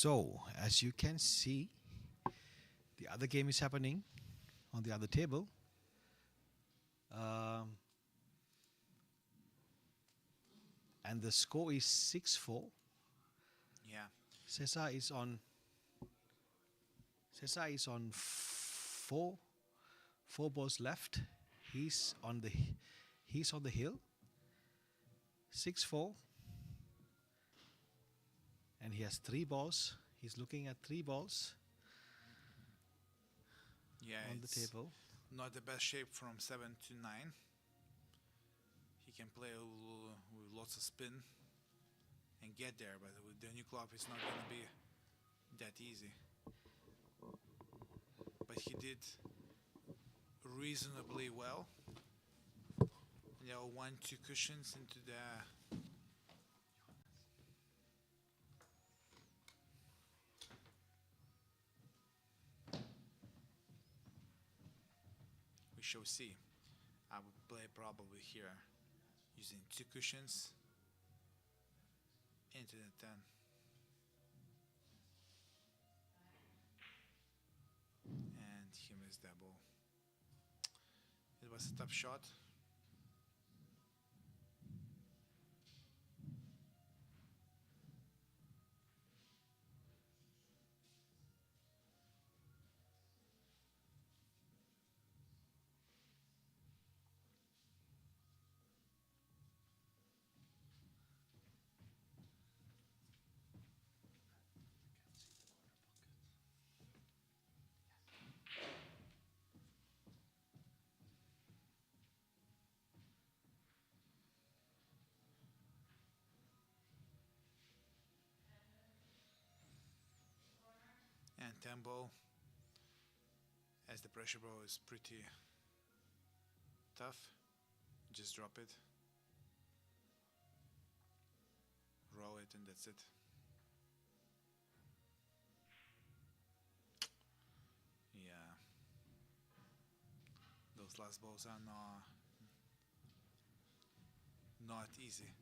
So, as you can see, the other game is happening on the other table. And the score is 6-4. Yeah. Cesar is on four balls left. He's on the hill. 6-4. And he has 3 balls. He's looking at 3 balls on the table. Not the best shape from 7 to 9. He can play with lots of spin and get there, but with the new club, it's not going to be that easy. But he did reasonably well. There are 1-2 cushions into the we shall see. I would play probably here using 2 cushions into the 10. missed that ball. It was a tough shot. And tempo, as the pressure ball is pretty tough, just drop it, roll it, and that's it. Yeah, those last balls are not easy.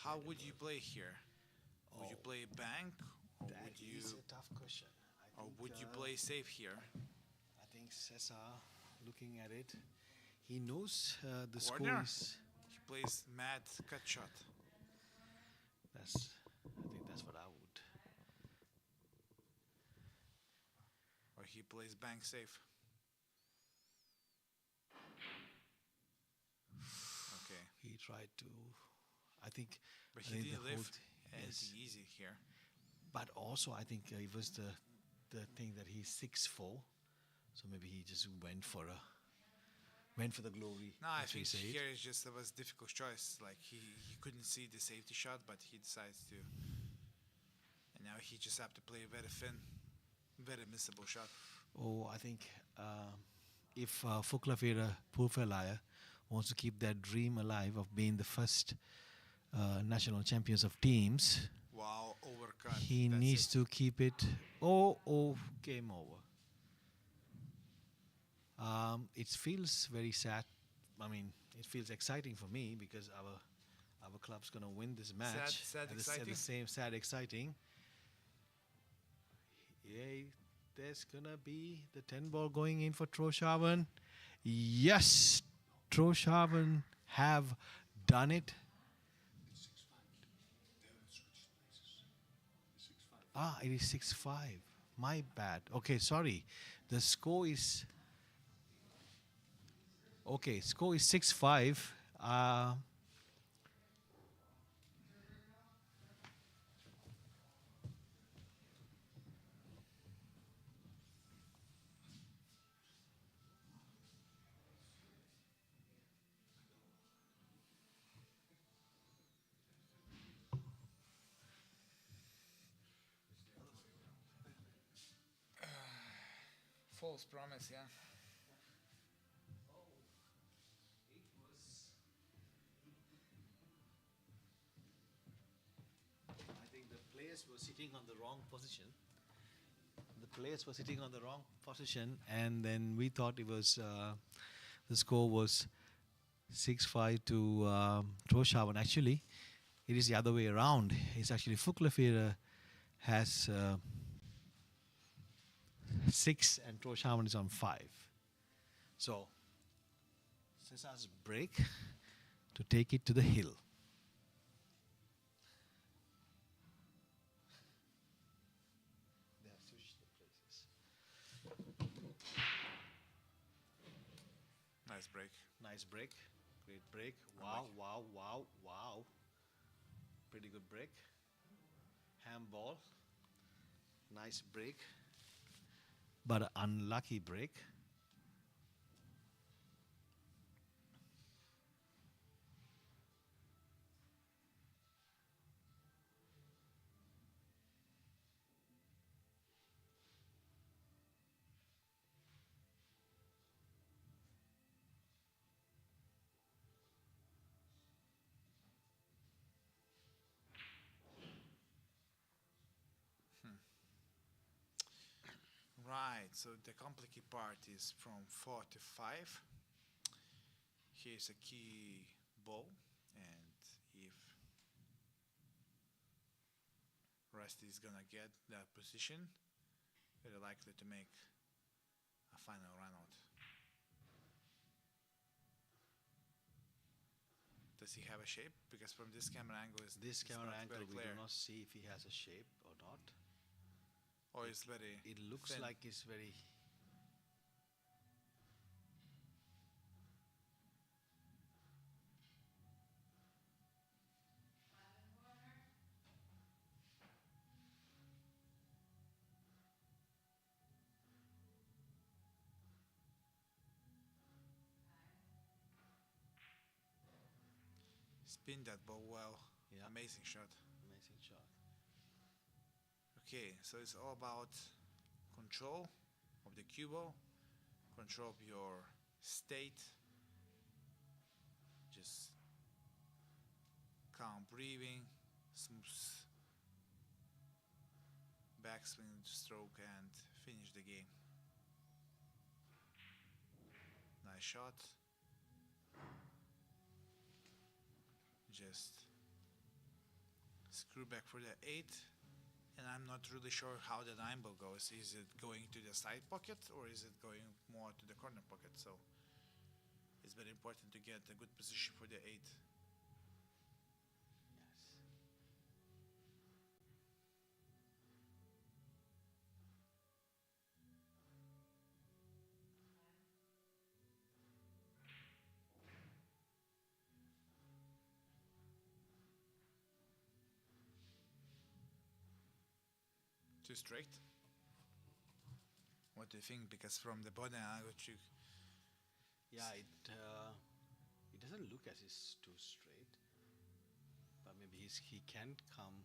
How would you play here? Would you play bank, or That would you, is a tough question. or would you play safe here? I think Cesar, looking at it, he knows the score Corner. is. He plays mad cut shot. I think that's what I would. Or he plays bank safe. Okay, He tried to. I think. but I he think the didn't whole lift yes. anything easy here. But also, I think it was the thing that he's 6'4", so maybe he just went for the glory. No, I as we think say it. here is just it was difficult choice. Like he couldn't see the safety shot, but he decides to. And now he just have to play a very thin, very missable shot. Oh, I think if Fuglafjarðar Poolfelag wants to keep that dream alive of being the first national champions of teams, Wow, overcut. he That's needs it. to keep it. Oh, game over. It feels very sad. I mean, it feels exciting for me because our club's gonna win this match. Sad, At exciting. the same sad, exciting. Yeah, there's gonna be the 10 ball going in for Tórshavn. Yes, Tórshavn have done it. Ah, it is 6-5. My bad. Okay, sorry. The score is. Okay, score is 6-5. False promise, yeah. I think the players were sitting on the wrong position. And then we thought it was the score was 6-5 to Tórshavn. Actually, it is the other way around. It's actually Fuglafjarðar has 6 and Tórshavn is on 5. So, Cesar's break to take it to the hill. They have switched the places. Nice break. Nice break. Great break. I Wow, like it. wow, wow, wow. Pretty good break. Handball. Nice break. But an unlucky break. Right, so the complicated part is from 4 to 5. Here's a key ball, and if Rusty is gonna get that position, very likely to make a final run out. Does he have a shape? Because from this camera angle, This it's camera not angle, very we clear. do not see if he has a shape or not. Or it's very. It looks thin. like it's very. Spin that ball well. Yeah. Amazing shot. Amazing shot. Okay, so it's all about control of the cue ball, control of your state, just calm breathing, smooth backswing stroke, and finish the game. Nice shot. Just screw back for the 8, and I'm not really sure how the 9 ball goes. Is it going to the side pocket or is it going more to the corner pocket? So it's very important to get a good position for the 8. Yes. Too straight? What do you think? Because from the body angle, Yeah, it doesn't look as it's too straight, but maybe he can come.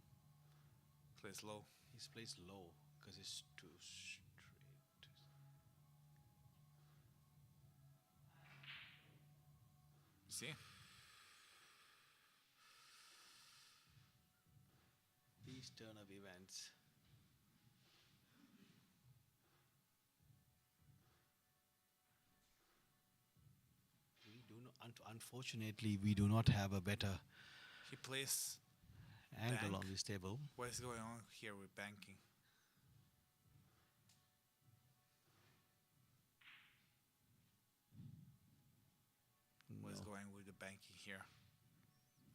plays low. He's placed low because it's too straight. See? These turn of events. We do not. Unfortunately, we do not have a better He plays. angle Bank. on this table. What is going on here with banking? What is No. going with the banking here?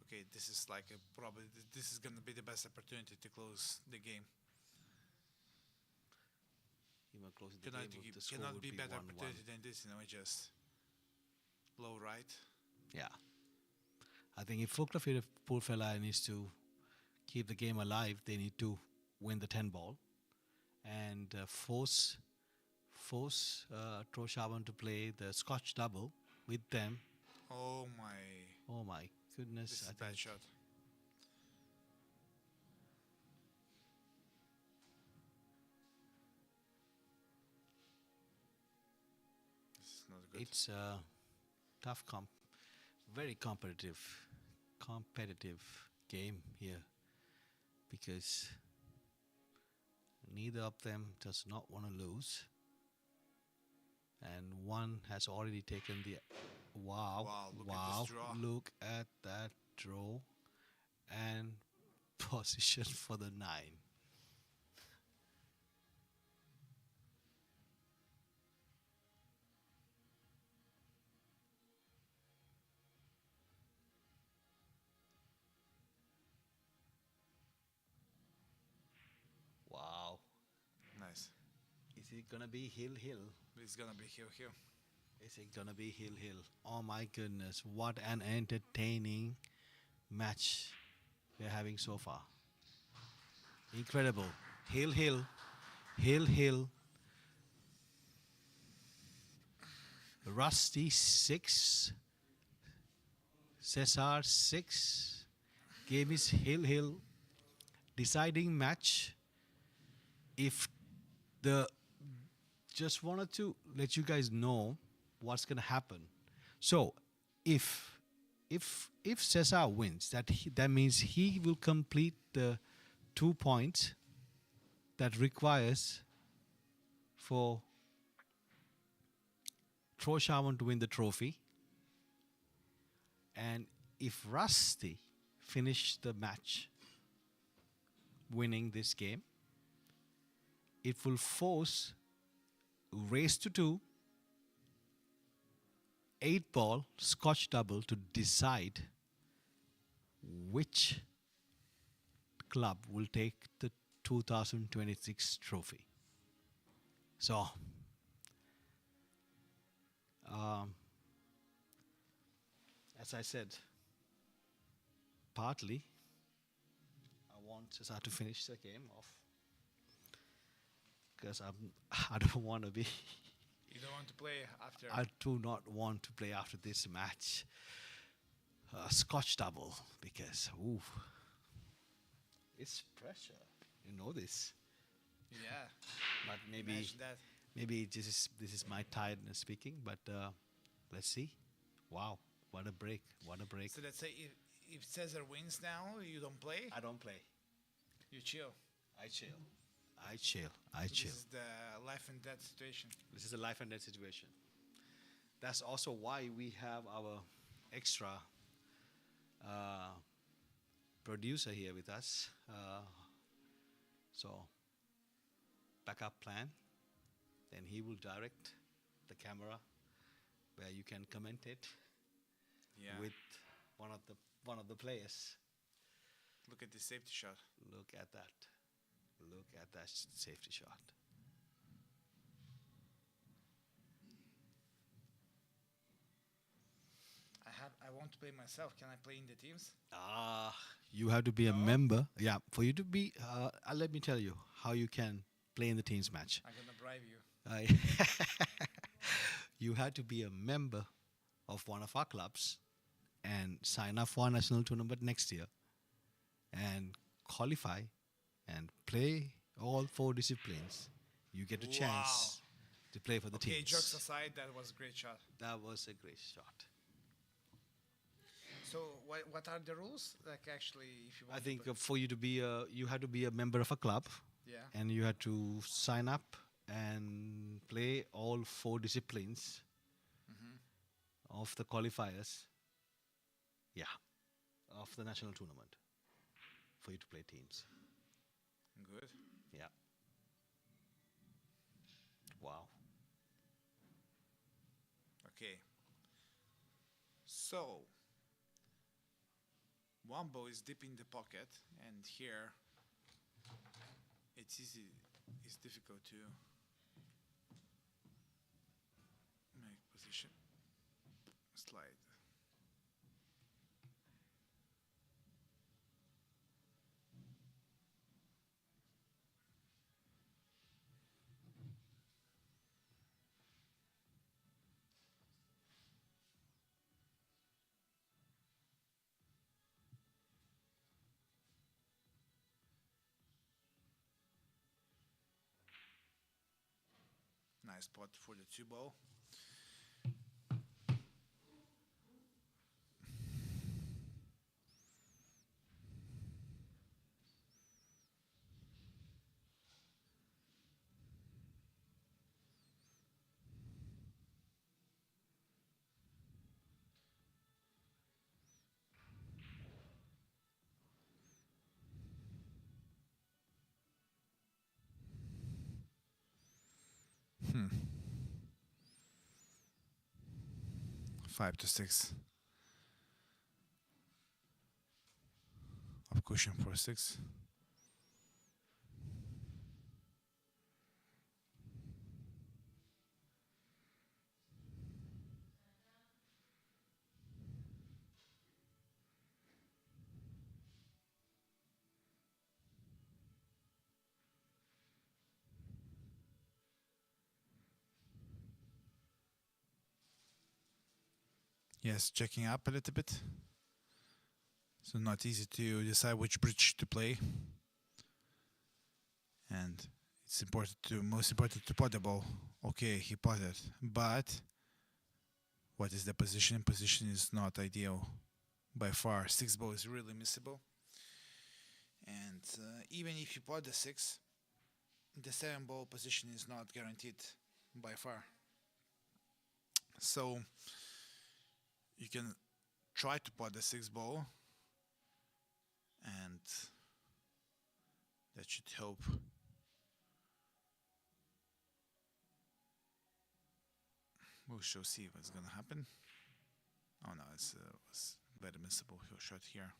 Okay, this is like probably this is gonna be the best opportunity to close the game. Even closing the game, the score Cannot would be be better 1-1. opportunity than this. Just low right. Yeah. I think if Fuglafjarðar Poolfelag needs to keep the game alive, they need to win the 10 ball and force Føroya to play the Scotch double with them. Oh my! Oh my goodness! This is I a bad think shot. This is not good. it's a tough very competitive game here because neither of them does not want to lose, and one has already taken the Wow, look at this draw. look at that draw and position for the 9. Wow. Nice. Is it gonna be hill? It's gonna be here. Is it gonna be hill? Oh my goodness, what an entertaining match we're having so far. Incredible. Hill. Rusty 6. Cesar 6. Game is hill. Deciding match. If the just wanted to let you guys know what's gonna happen. So if Cesar wins, that means he will complete the 2 points that requires for Føroya to win the trophy. And if Rusty finish the match winning this game. It will force race to 2, 8-ball Scotch double to decide which club will take the 2026 trophy. So, as I said, partly I want Cesar to finish the game off because I don't want to be. You don't want to play after. I do not want to play after this match. Scotch double because it's pressure. You know this. Yeah. But maybe Imagine that. maybe this is my tiredness speaking. But let's see. Wow, what a break! What a break! So let's say if Cesar wins now, you don't play. I don't play. You chill. I chill. I chill. I So chill. This is the life and death situation. This is a life and death situation. That's also why we have our extra producer here with us. So, backup plan. Then he will direct the camera where you can comment it Yeah. with one of the players. Look at the safety shot. Look at that. Look at that safety shot. I want to play myself. Can I play in the teams? You have to be a No? member. Yeah, for you to be, let me tell you how you can play in the teams match. I'm gonna bribe you. You have to be a member of one of our clubs and sign up for our national tournament next year and qualify and play all 4 disciplines. You get a chance to play for the Okay, teams. jokes aside, that was a great shot. That was a great shot. So what are the rules? Like actually, if you want I think to for you to be you have to be a member of a club. yeah. And you had to sign up and play all 4 disciplines of the qualifiers. Yeah, of the national tournament for you to play teams. Good. Yeah. Wow. Okay. So one ball is deep in the pocket, and here it's easy. It's difficult to make position. Slide. Nice spot for the 2 ball. Hmm. 5 to 6. Up cushion for 6. Yes, checking up a little bit. So not easy to decide which bridge to play. And it's most important to pot the ball. Okay, he potted. But what is the position? Position is not ideal by far. 6 ball is really missable. And even if you pot the 6, the 7 ball position is not guaranteed by far. So you can try to pot the 6 ball and That should help. We shall see what's gonna happen. Oh no, it's was very missable shot here.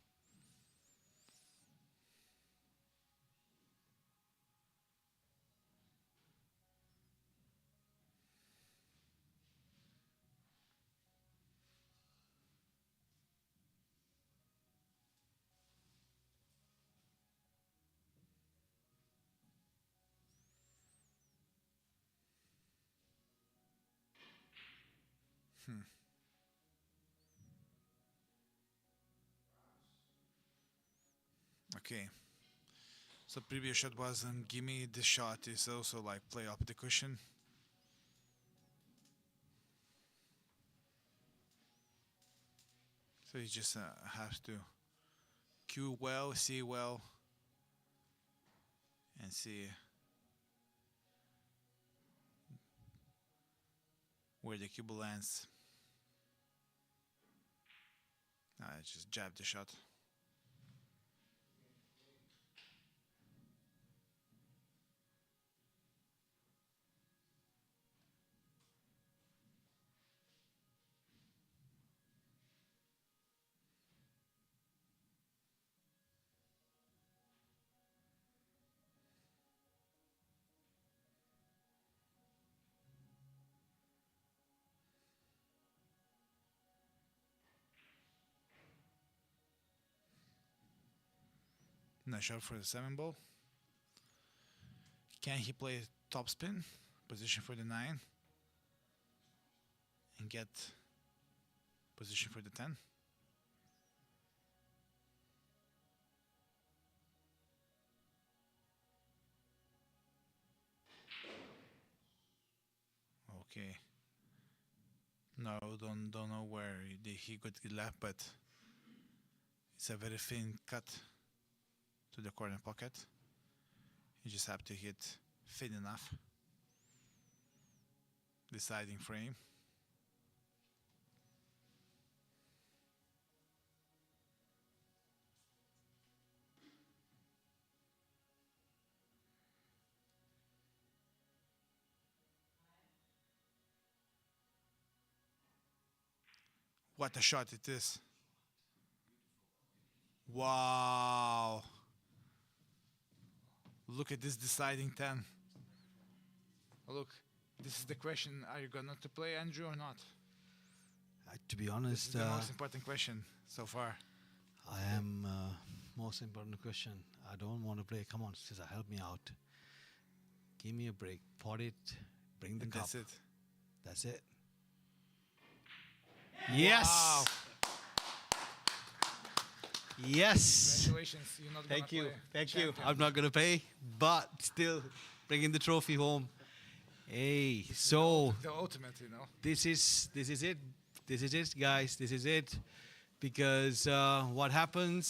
Okay. So previous shot wasn't gimme. This shot is also like play up the cushion. So you just have to cue well, see well, and see where the cube lands. I just jabbed the shot. Nice shot for the 7-ball. Can he play top spin? Position for the 9. And get position for the 10? Okay. No, don't know where he got left, but it's a very thin cut to the corner pocket. You just have to hit thin enough. Deciding frame. What a shot it is. Wow. Look at this deciding 10. Look, this is the question. Are you gonna to play Andrew or not? To be honest, This is the most important question so far. I am most important question. I don't want to play. Come on, Cesar, help me out. Give me a break. Pot it. Bring the And cup. that's it. That's it. Yes. Wow. Yes. Congratulations. You're not Thank you. gonna play. Thank you. Champion. I'm not going to pay, but still bringing the trophy home. Hey, so The ultimate, you know. this is it. This is it, guys. This is it. Because what happened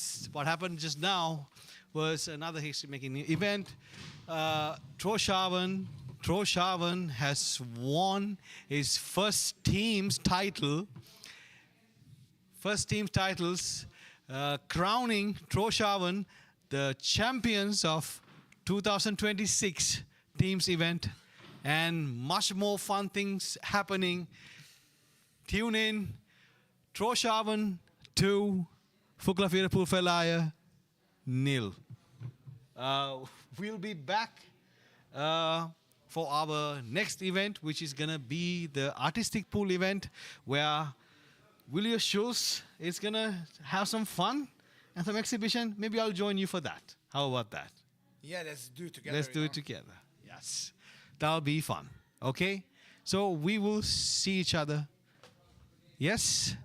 just now was another history-making event. Tórshavn has won his first team's titles, crowning Tórshavn the champions of 2026 teams event, and much more fun things happening. Tune in, Tórshavn 2, Fuglafjarðar Poolfelag 0. We'll be back for our next event, which is gonna be the artistic pool event, where William Schulz is gonna have some fun and some exhibition. Maybe I'll join you for that. How about that? Yeah, let's do it together. Let's do it together. Yes, that'll be fun. Okay, so we will see each other. Yes,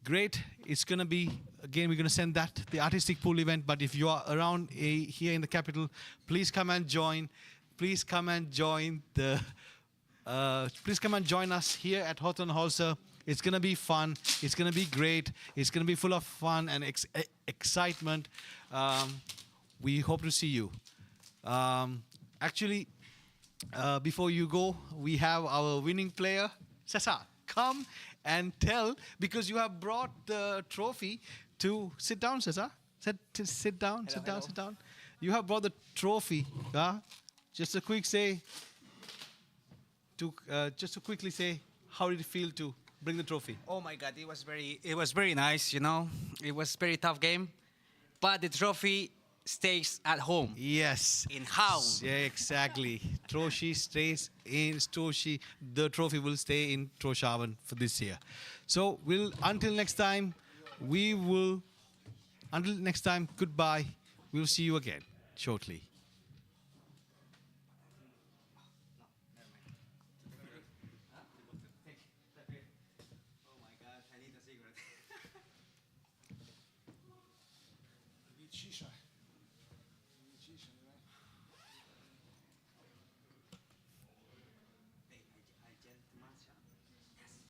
great. It's gonna be again. We're gonna send that the artistic pool event. But if you are around here in the capital, please come and join. Please come and join the. Please come and join us here at Hottenholzer. It's gonna be fun. It's gonna be great. It's gonna be full of fun and excitement. We hope to see you. Actually, before you go, we have our winning player, Cesar. Come and tell, because you have brought the trophy to sit down, Cesar. Sit down. You have brought the trophy. Just a quick say. Just to quickly say, how did it feel to bring the trophy? Oh my God, it was very nice. You know, it was very tough game, but the trophy stays at home. Yes. In house. Yeah, exactly. Trophy stays in Troshi. The trophy will stay in Troshavan for this year. So until next time, goodbye. We'll see you again shortly. Oh my God, I need a cigarette. Shisha.